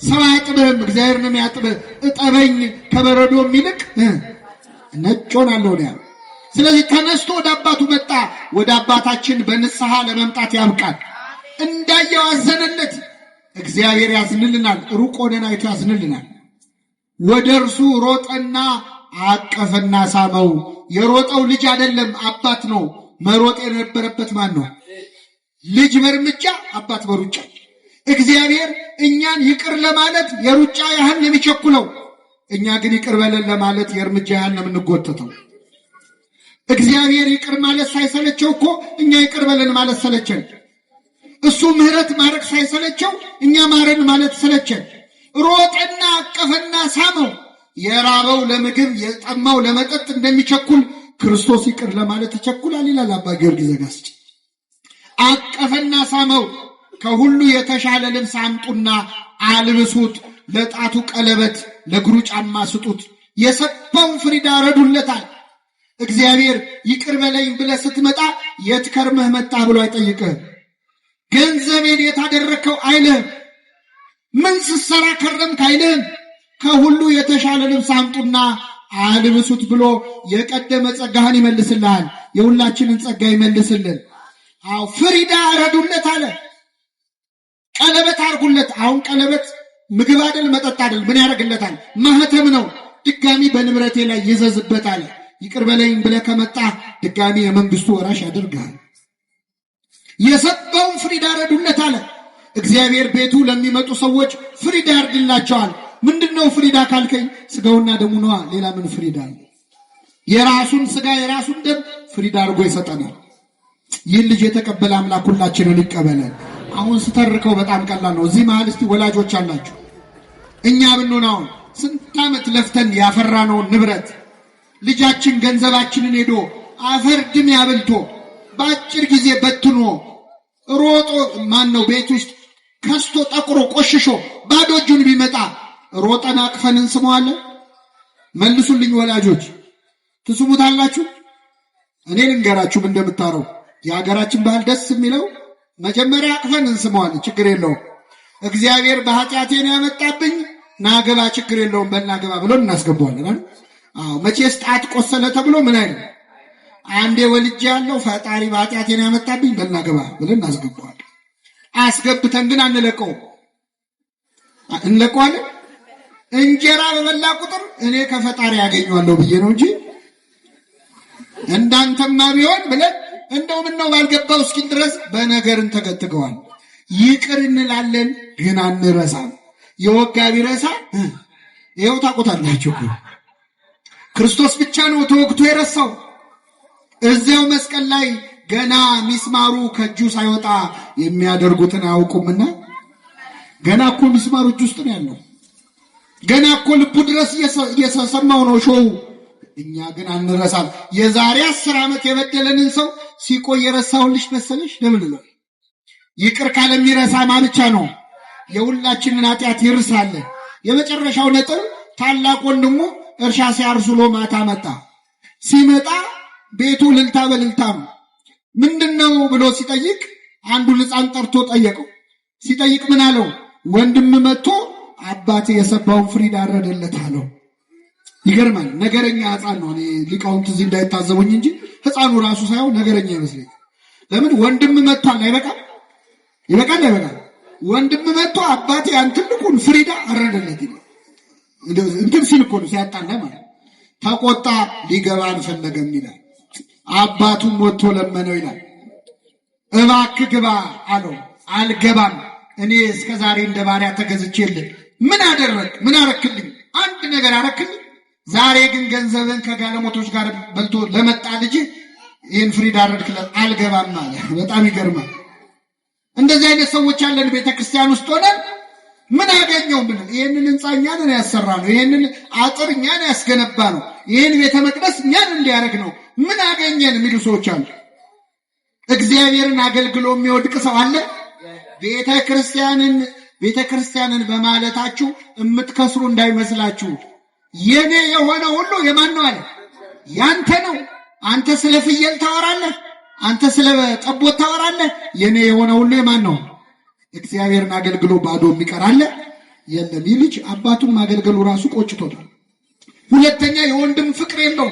ሰው አያጥብህም፣ እግዚአብሔር ነው የሚያጥብህ። እጠበኝ ከበረዶ የሚልቅ ነጭ ሆናለሁ ነው። ስለዚህ ተነስቶ ወደ አባቱ መጣ። ወደ አባታችን በንስሐ ለመምጣት ያብቃል። እንዳየው አዘነለት። እግዚአብሔር ያዝንልናል። ሩቅ ሆነን አይቶ ያዝንልናል። ወደ እርሱ ሮጠና አቀፈና ሳመው። የሮጠው ልጅ አይደለም አባት ነው። መሮጥ የነበረበት ማን ነው? ልጅ በእርምጃ አባት በሩጫ። እግዚአብሔር እኛን ይቅር ለማለት የሩጫ ያህል ነው የሚቸኩለው። እኛ ግን ይቅር በለን ለማለት የእርምጃ ያህል ነው የምንጎተተው። እግዚአብሔር ይቅር ማለት ሳይሰለቸው እኮ እኛ ይቅር በለን ማለት ሰለቸን። እሱ ምህረት ማድረግ ሳይሰለቸው እኛ ማረን ማለት ሰለቸን። ሮጠና አቀፈና ሳመው። የራበው ለምግብ የጠማው ለመጠጥ እንደሚቸኩል ክርስቶስ ይቅር ለማለት ይቸኩላል ይላል አባ ጊዮርጊስ ዘጋስጫ። አቀፈና ሳመው። ከሁሉ የተሻለ ልብስ አምጡና አልብሱት፣ ለጣቱ ቀለበት ለእግሩ ጫማ ስጡት፣ የሰባውን ፍሪዳ ረዱለታል። እግዚአብሔር ይቅር በለኝ ብለህ ስትመጣ የት ከርመህ መጣህ ብሎ አይጠይቅህም። ገንዘቤን የታደረከው አይልህም። ምን ስትሰራ ከረምክ አይልህም። ከሁሉ የተሻለ ልብስ አምጡና አልብሱት ብሎ የቀደመ ጸጋህን ይመልስልሃል። የሁላችንን ጸጋ ይመልስልን። አዎ ፍሪዳ ረዱለት አለ። ቀለበት አርጉለት። አሁን ቀለበት ምግብ አይደል መጠጥ አይደል፣ ምን ያደርግለታል? ማህተም ነው። ድጋሚ በንብረቴ ላይ ይዘዝበት አለ። ይቅር በለኝ ብለህ ከመጣ ድጋሚ የመንግስቱ ወራሽ ያደርጋል። የሰባውን ፍሪዳ ረዱለት አለ። እግዚአብሔር ቤቱ ለሚመጡ ሰዎች ፍሪዳ ያርድላቸዋል። ምንድነው ፍሪዳ ካልከኝ ስጋውና ደሙ ነዋ። ሌላ ምን ፍሪዳ? የራሱን ስጋ የራሱን ደም ፍሪዳ አድርጎ ይሰጠናል። ይህን ልጅ የተቀበለ አምላክ ሁላችንን ይቀበላል። አሁን ስተርከው በጣም ቀላል ነው። እዚህ መሃል እስቲ ወላጆች አላችሁ። እኛ ብንሆን አሁን ስንት ዓመት ለፍተን ያፈራነውን ንብረት ልጃችን ገንዘባችንን ሄዶ አፈር ድሜ አብልቶ በአጭር ጊዜ በትኖ ሮጦ ማን ነው ቤት ውስጥ ከስቶ ጠቁሮ ቆሽሾ ባዶ እጁን ቢመጣ ሮጠን አቅፈን እንስመዋለን? መልሱልኝ ወላጆች፣ ትስሙታላችሁ? እኔ ልንገራችሁ እንደምታረው የሀገራችን ባህል ደስ የሚለው መጀመሪያ አቅፈን እንስመዋለን። ችግር የለውም። እግዚአብሔር በኃጢአቴን ያመጣብኝ ናገባ ችግር የለውም በልናገባ ብሎ እናስገባዋለን። አዎ መቼስ ጣት ቆሰለ ተብሎ ምን አይደል? አንዴ ወልጄ ያለው ፈጣሪ በኃጢአቴን ያመጣብኝ በልናገባ ብለን እናስገባዋለን። አስገብተን ግን አንለቀውም። እንለቀዋለን። እንጀራ በበላ ቁጥር እኔ ከፈጣሪ ያገኘዋለሁ ብዬ ነው እንጂ እንዳንተማ ቢሆን ብለን እንደው ምነው ባልገባው እስኪል ድረስ በነገር እንተገትገዋል። ይቅር እንላለን ግን አንረሳም። የወጋ ቢረሳ ይኸው ታውቁታላችሁ። ክርስቶስ ብቻ ነው ተወግቶ የረሳው። እዚያው መስቀል ላይ ገና ሚስማሩ ከእጁ ሳይወጣ የሚያደርጉትን አያውቁምና ገና እኮ ሚስማሩ እጁ ውስጥ ነው ያለው። ገና እኮ ልቡ ድረስ እየሰማው ነው ሾው። እኛ ግን አንረሳም። የዛሬ 10 ዓመት የበደለንን ሰው ሲቆይ የረሳሁልሽ መሰለሽ? ለምን ነው? ይቅር ካለ የሚረሳማ ብቻ ነው። የሁላችንን ኃጢአት ይርሳለን። የመጨረሻው ነጥብ ታላቅ ወንድሙ እርሻ ሲያርሱሎ ማታ መጣ። ሲመጣ ቤቱ ልልታ በልልታ ነው። ምንድነው ብሎ ሲጠይቅ አንዱን ሕፃን ጠርቶ ጠየቀው። ሲጠይቅ ምን አለው? ወንድም መጥቶ አባቴ የሰባውን ፍሪዳ አረደለት አለው። ይገርማል። ነገረኛ ሕፃን ነው። እኔ ሊቃውንት እዚህ እንዳይታዘቡኝ እንጂ ሕፃኑ ራሱ ሳይሆን ነገረኛ ይመስለኝ። ለምን ወንድም መጥቷል? አይበቃም? ይበቃል? አይበቃም? ወንድም መጥቶ አባቴ ያን ትልቁን ፍሪዳ አረደለት ይላል። እንትን ሲል እኮ ነው ሲያጣላ ማለት። ተቆጣ፣ ሊገባ አልፈለገም ይላል። አባቱም ወጥቶ ለመነው ይላል። እባክህ ግባ አለው። አልገባም፣ እኔ እስከ ዛሬ እንደ ባሪያ ተገዝቼልህ ምን አደረክ? ምን አረክልኝ? አንድ ነገር አረክልኝ? ዛሬ ግን ገንዘብን ከጋለሞቶች ጋር በልቶ ለመጣ ልጅ ይህን ፍሪዳ አረድክለት። አልገባም አለ። በጣም ይገርማል። እንደዚህ አይነት ሰዎች ያለን ቤተክርስቲያን ውስጥ ሆነን ምን አገኘው? ምን ይሄንን ህንጻ እኛን ያሰራ ነው፣ ይሄንን አጥር እኛን ያስገነባ ነው፣ ይሄን ቤተ መቅደስ እኛን እንዲያደርግ ነው፣ ምን አገኘን የሚሉ ሰዎች አሉ። እግዚአብሔርን አገልግሎ የሚወድቅ ሰው አለ? ቤተክርስቲያንን በማለታችሁ የምትከስሩ እንዳይመስላችሁ። የኔ የሆነ ሁሉ የማን ነው አለ? ያንተ ነው። አንተ ስለ ፍየል ታወራለህ፣ አንተ ስለ ጠቦት ታወራለህ። የኔ የሆነ ሁሉ የማን ነው? እግዚአብሔርን አገልግሎ ባዶ የሚቀር አለ? የለም። ይህ ልጅ አባቱን ማገልገሉ ራሱ ቆጭቶታል። ሁለተኛ የወንድም ፍቅር የለው።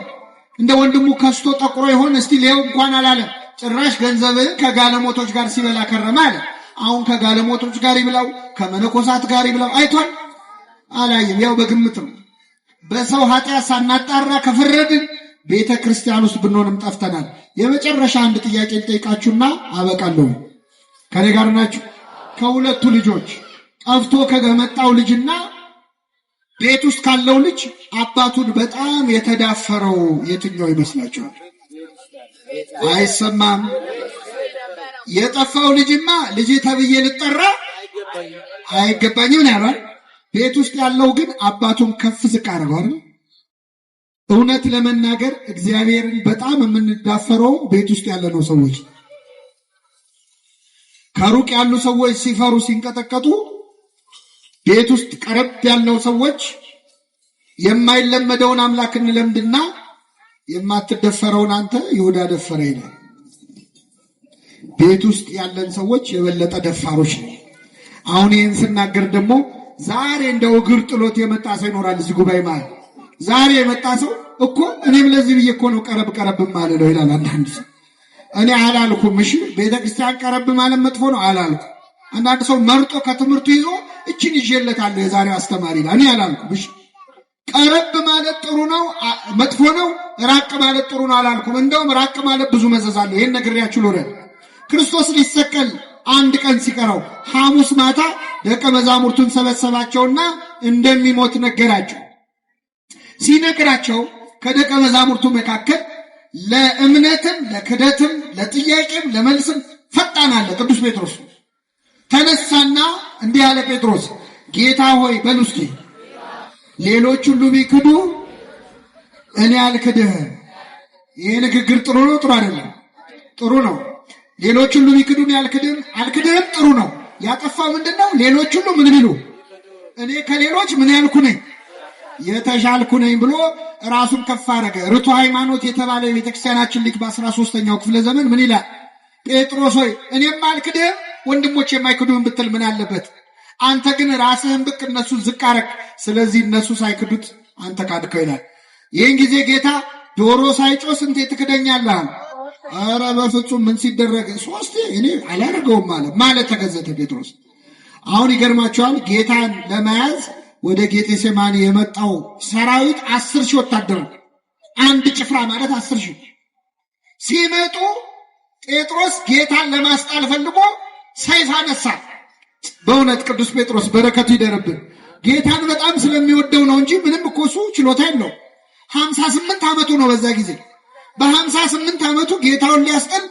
እንደ ወንድሙ ከስቶ ጠቁሮ ይሆን እስቲ ሌው እንኳን አላለ። ጭራሽ ገንዘብን ከጋለሞቶች ጋር ሲበላ ከረመ አለ። አሁን ከጋለሞቶች ጋር ይብላው ከመነኮሳት ጋር ይብላው አይቷል? አላየም። ያው በግምት ነው። በሰው ኃጢአት ሳናጣራ ከፈረድን ቤተክርስቲያን ውስጥ ብንሆንም ጠፍተናል። የመጨረሻ አንድ ጥያቄ ልጠይቃችሁና አበቃለሁ። ከኔ ጋር ናችሁ? ከሁለቱ ልጆች ጠፍቶ ከመጣው ልጅና ቤት ውስጥ ካለው ልጅ አባቱን በጣም የተዳፈረው የትኛው ይመስላችኋል? አይሰማም። የጠፋው ልጅማ ልጅ ተብዬ ልጠራ አይገባኝም ያሏል። ቤት ውስጥ ያለው ግን አባቱን ከፍ ዝቅ አድርጓል። እውነት ለመናገር እግዚአብሔርን በጣም የምንዳፈረው ቤት ውስጥ ያለነው ሰዎች፣ ከሩቅ ያሉ ሰዎች ሲፈሩ ሲንቀጠቀጡ፣ ቤት ውስጥ ቀረብ ያለው ሰዎች የማይለመደውን አምላክ እንለምድና የማትደፈረውን አንተ ይሁዳ ደፈረ ይላል። ቤት ውስጥ ያለን ሰዎች የበለጠ ደፋሮች ነው። አሁን ይህን ስናገር ደግሞ ዛሬ እንደው እግር ጥሎት የመጣ ሰው ይኖራል እዚህ ጉባኤ ማለት። ዛሬ የመጣ ሰው እኮ እኔም ለዚህ ብዬ እኮ ነው ቀረብ ማለት ነው ይላል አንዳንድ ሰው። እኔ አላልኩም። እሺ ቤተክርስቲያን ቀረብ ማለት መጥፎ ነው አላልኩም። አንዳንድ ሰው መርጦ ከትምህርቱ ይዞ እቺን ይዤለታለሁ የዛሬው አስተማሪ እኔ አላልኩም። እሺ ቀረብ ማለት ጥሩ ነው መጥፎ ነው፣ ራቅ ማለት ጥሩ ነው አላልኩም። እንደውም ራቅ ማለት ብዙ መዘዝ አለው። ይሄን ነግሬያችሁ ልውረድ። ክርስቶስ ሊሰቀል አንድ ቀን ሲቀረው ሐሙስ ማታ ደቀ መዛሙርቱን ሰበሰባቸውና እንደሚሞት ነገራቸው። ሲነግራቸው ከደቀ መዛሙርቱ መካከል ለእምነትም ለክደትም ለጥያቄም ለመልስም ፈጣን አለ ቅዱስ ጴጥሮስ። ተነሳና እንዲህ አለ ጴጥሮስ፣ ጌታ ሆይ በሉ እስኪ ሌሎች ሁሉ ቢክዱ እኔ አልክድህም። ይሄ ንግግር ጥሩ ነው ጥሩ አይደለም? ጥሩ ነው። ሌሎች ሁሉ ቢክዱ እኔ አልክድህም ጥሩ ነው። ያጠፋው ምንድነው? ሌሎች ሁሉ ምን ቢሉ እኔ ከሌሎች ምን ያልኩ ነኝ የተሻልኩ ነኝ ብሎ ራሱን ከፍ አደረገ። ርቱ ሃይማኖት የተባለ የቤተክርስቲያናችን ሊቅ በ13ኛው ክፍለ ዘመን ምን ይላል? ጴጥሮስ ሆይ እኔም አልክድህም ወንድሞች የማይክዱህም ብትል ምን አለበት? አንተ ግን ራስህን ብቅ እነሱ ዝቅ አረግ። ስለዚህ እነሱ ሳይክዱት አንተ ካድከው ይላል። ይህን ጊዜ ጌታ ዶሮ ሳይጮህ ስንቴ ትክደኛለህ? ኧረ በፍጹም ምን ሲደረግ ሶስቴ እኔ አላደርገውም ማለት ተገዘተ ጴጥሮስ። አሁን ይገርማቸዋል። ጌታን ለመያዝ ወደ ጌቴሴማኒ የመጣው ሰራዊት 10,000 ወታደር፣ አንድ ጭፍራ ማለት 10,000 ሲመጡ ጴጥሮስ ጌታን ለማስጣል ፈልጎ ሰይፍ አነሳ። በእውነት ቅዱስ ጴጥሮስ በረከቱ ይደርብን። ጌታን በጣም ስለሚወደው ነው እንጂ ምንም እኮ እሱ ችሎታ የለው። 58 ዓመቱ ነው በዛ ጊዜ። በ58 ዓመቱ ጌታውን ሊያስጠል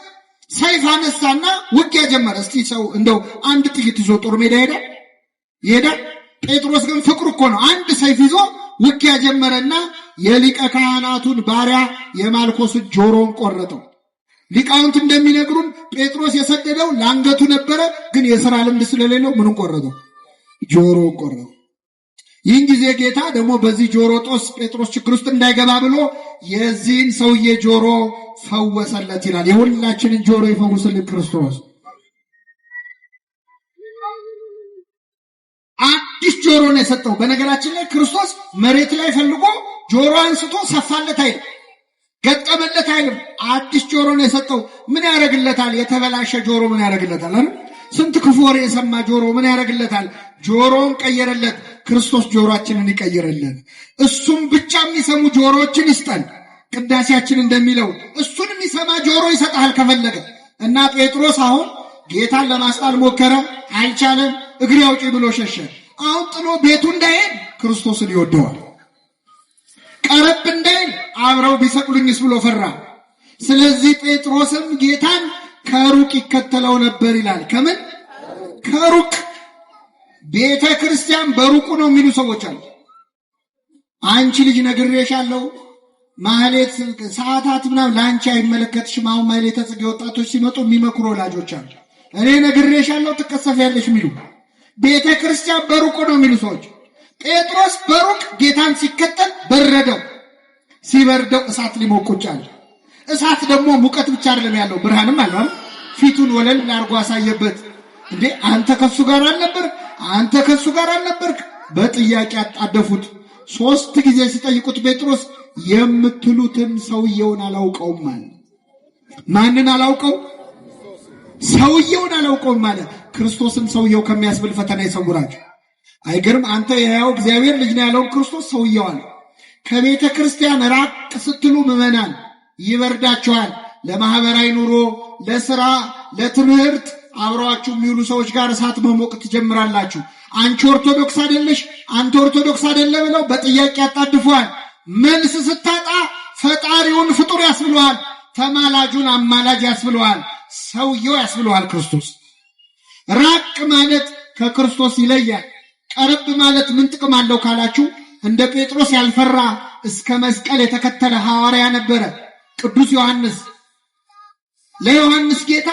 ሰይፍ አነሳና ውጊያ ጀመረ። እስቲ ሰው እንደው አንድ ጥይት ይዞ ጦር ሜዳ ይሄዳል? ጴጥሮስ ግን ፍቅሩ እኮ ነው። አንድ ሰይፍ ይዞ ውጊያ ጀመረና የሊቀ ካህናቱን ባሪያ የማልኮስን ጆሮውን ቆረጠው። ሊቃውንት እንደሚነግሩን ጴጥሮስ የሰደደው ለአንገቱ ነበረ፣ ግን የሥራ ልምድ ስለሌለው ምኑን ቆረጠው? ጆሮውን ቆረጠው። ይህን ጊዜ ጌታ ደግሞ በዚህ ጆሮ ጦስ ጴጥሮስ ችግር ውስጥ እንዳይገባ ብሎ የዚህን ሰውዬ ጆሮ ፈወሰለት ይላል። የሁላችንን ጆሮ ይፈውስልን ክርስቶስ። አዲስ ጆሮ ነው የሰጠው። በነገራችን ላይ ክርስቶስ መሬት ላይ ፈልጎ ጆሮ አንስቶ ሰፋለት አይልም፣ ገጠመለት አይልም። አዲስ ጆሮ ነው የሰጠው። ምን ያደርግለታል? የተበላሸ ጆሮ ምን ያደርግለታል? ስንት ክፉ ወሬ የሰማ ጆሮ ምን ያደርግለታል? ጆሮውን ቀየረለት። ክርስቶስ ጆሮአችንን ይቀይረልን። እሱም ብቻ የሚሰሙ ጆሮዎችን ይስጠን። ቅዳሴያችን እንደሚለው እሱን የሚሰማ ጆሮ ይሰጣል ከፈለገ። እና ጴጥሮስ አሁን ጌታን ለማስጣል ሞከረ፣ አልቻለም። እግሬ አውጪ ብሎ ሸሸ። አሁን ጥሎ ቤቱ እንዳይሄድ ክርስቶስን ይወደዋል። ቀረብ እንዳይል አብረው ቢሰቅሉኝስ ብሎ ፈራ። ስለዚህ ጴጥሮስም ጌታን ከሩቅ ይከተለው ነበር ይላል። ከምን ከሩቅ? ቤተ ክርስቲያን በሩቁ ነው የሚሉ ሰዎች አሉ። አንቺ ልጅ ነግሬሻለሁ፣ ማህሌት ሰዓታት ምናምን ላንቺ አይመለከትሽም። አሁን ማህሌተ ጽጌ ወጣቶች ሲመጡ የሚመክሩ ወላጆች አሉ። እኔ ነግሬሻለሁ ትከሰፊያለሽ የሚሉ ቤተ ክርስቲያን በሩቅ ነው የሚሉ ሰዎች። ጴጥሮስ በሩቅ ጌታን ሲከተል በረደው። ሲበርደው እሳት ሊሞቁጭ አለ። እሳት ደግሞ ሙቀት ብቻ አይደለም ያለው ብርሃንም አለው። ፊቱን ወለል አድርጎ አሳየበት። እንዴ አንተ ከሱ ጋር አልነበር? አንተ ከሱ ጋር አልነበርክ? በጥያቄ አጣደፉት። 3 ጊዜ ሲጠይቁት ጴጥሮስ የምትሉትን ሰውየውን አላውቀውም ማለት። ማንን አላውቀው? ሰውየውን አላውቀውም ማለት። ክርስቶስን ሰውየው ከሚያስብል ፈተና ይሰውራችሁ። አይገርም? አንተ የሕያው እግዚአብሔር ልጅ ነው ያለው ክርስቶስ ሰውየው አለ። ከቤተ ክርስቲያን ራቅ ስትሉ ምዕመናን ይበርዳችኋል። ለማህበራዊ ኑሮ፣ ለሥራ፣ ለትምህርት አብረዋችሁ የሚውሉ ሰዎች ጋር እሳት መሞቅ ትጀምራላችሁ። አንቺ ኦርቶዶክስ አይደለሽ፣ አንተ ኦርቶዶክስ አይደለ ብለው በጥያቄ ያጣድፈዋል። መልስ ስታጣ ፈጣሪውን ፍጡር ያስብለዋል፣ ተማላጁን አማላጅ ያስብለዋል፣ ሰውየው ያስብለዋል ክርስቶስ። ራቅ ማለት ከክርስቶስ ይለያል። ቀረብ ማለት ምን ጥቅም አለው ካላችሁ እንደ ጴጥሮስ ያልፈራ እስከ መስቀል የተከተለ ሐዋርያ ነበረ ቅዱስ ዮሐንስ። ለዮሐንስ ጌታ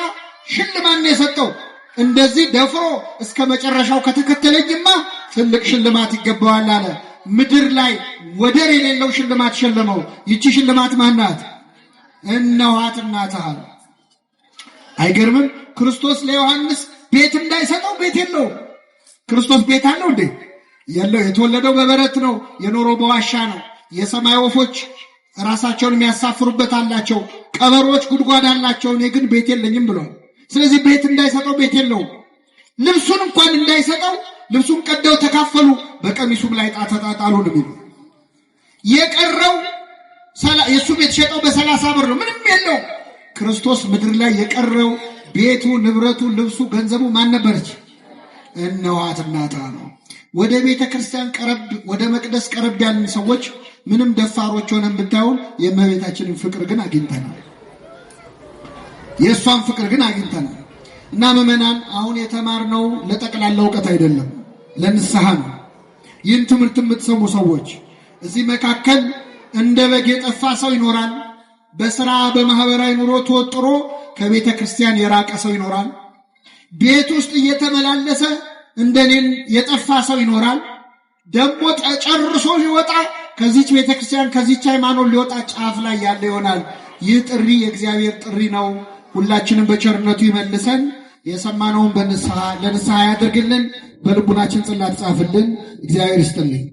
ሽልማት ነው የሰጠው። እንደዚህ ደፍሮ እስከ መጨረሻው ከተከተለኝማ ትልቅ ሽልማት ይገባዋል አለ። ምድር ላይ ወደር የሌለው ሽልማት ሸለመው። ይቺ ሽልማት ማናት? እነኋት እናትህ አለ። አይገርምም? ክርስቶስ ለዮሐንስ ቤት እንዳይሰጠው ቤት የለው። ክርስቶስ ቤት አለው እንዴ? የለው። የተወለደው በበረት ነው፣ የኖረው በዋሻ ነው። የሰማይ ወፎች ራሳቸውን የሚያሳፍሩበት አላቸው፣ ቀበሮች ጉድጓድ አላቸው። እኔ ግን ቤት የለኝም ብሏል። ስለዚህ ቤት እንዳይሰጠው ቤት የለውም። ልብሱን እንኳን እንዳይሰጠው ልብሱን ቀደው ተካፈሉ፣ በቀሚሱም ላይ ዕጣ ተጣጣሉ ነው የሚሉ። የቀረው የሱ ቤት ሸጠው በ30 ብር ነው፣ ምንም የለው። ክርስቶስ ምድር ላይ የቀረው ቤቱ፣ ንብረቱ፣ ልብሱ፣ ገንዘቡ ማን ነበረች? እነኋት እናትህ ነው። ወደ ቤተ ክርስቲያን ቀረብ፣ ወደ መቅደስ ቀረብ ያልን ሰዎች ምንም ደፋሮች ሆነን ብታዩን የእመቤታችንን ፍቅር ግን አግኝተናል። የእሷን ፍቅር ግን አግኝተናል። እና ምዕመናን አሁን የተማርነው ለጠቅላላ እውቀት አይደለም፣ ለንስሐ ነው። ይህን ትምህርት የምትሰሙ ሰዎች እዚህ መካከል እንደ በግ የጠፋ ሰው ይኖራል። በሥራ በማህበራዊ ኑሮ ተወጥሮ ከቤተ ክርስቲያን የራቀ ሰው ይኖራል። ቤት ውስጥ እየተመላለሰ እንደኔን የጠፋ ሰው ይኖራል። ደግሞ ጨርሶ ሊወጣ ከዚች ቤተ ክርስቲያን ከዚች ሃይማኖት ሊወጣ ጫፍ ላይ ያለ ይሆናል። ይህ ጥሪ የእግዚአብሔር ጥሪ ነው። ሁላችንም በቸርነቱ ይመልሰን። የሰማነውን ለንስሐ ያደርግልን። በልቡናችን ጽላት ጻፍልን። እግዚአብሔር ይስጥልን።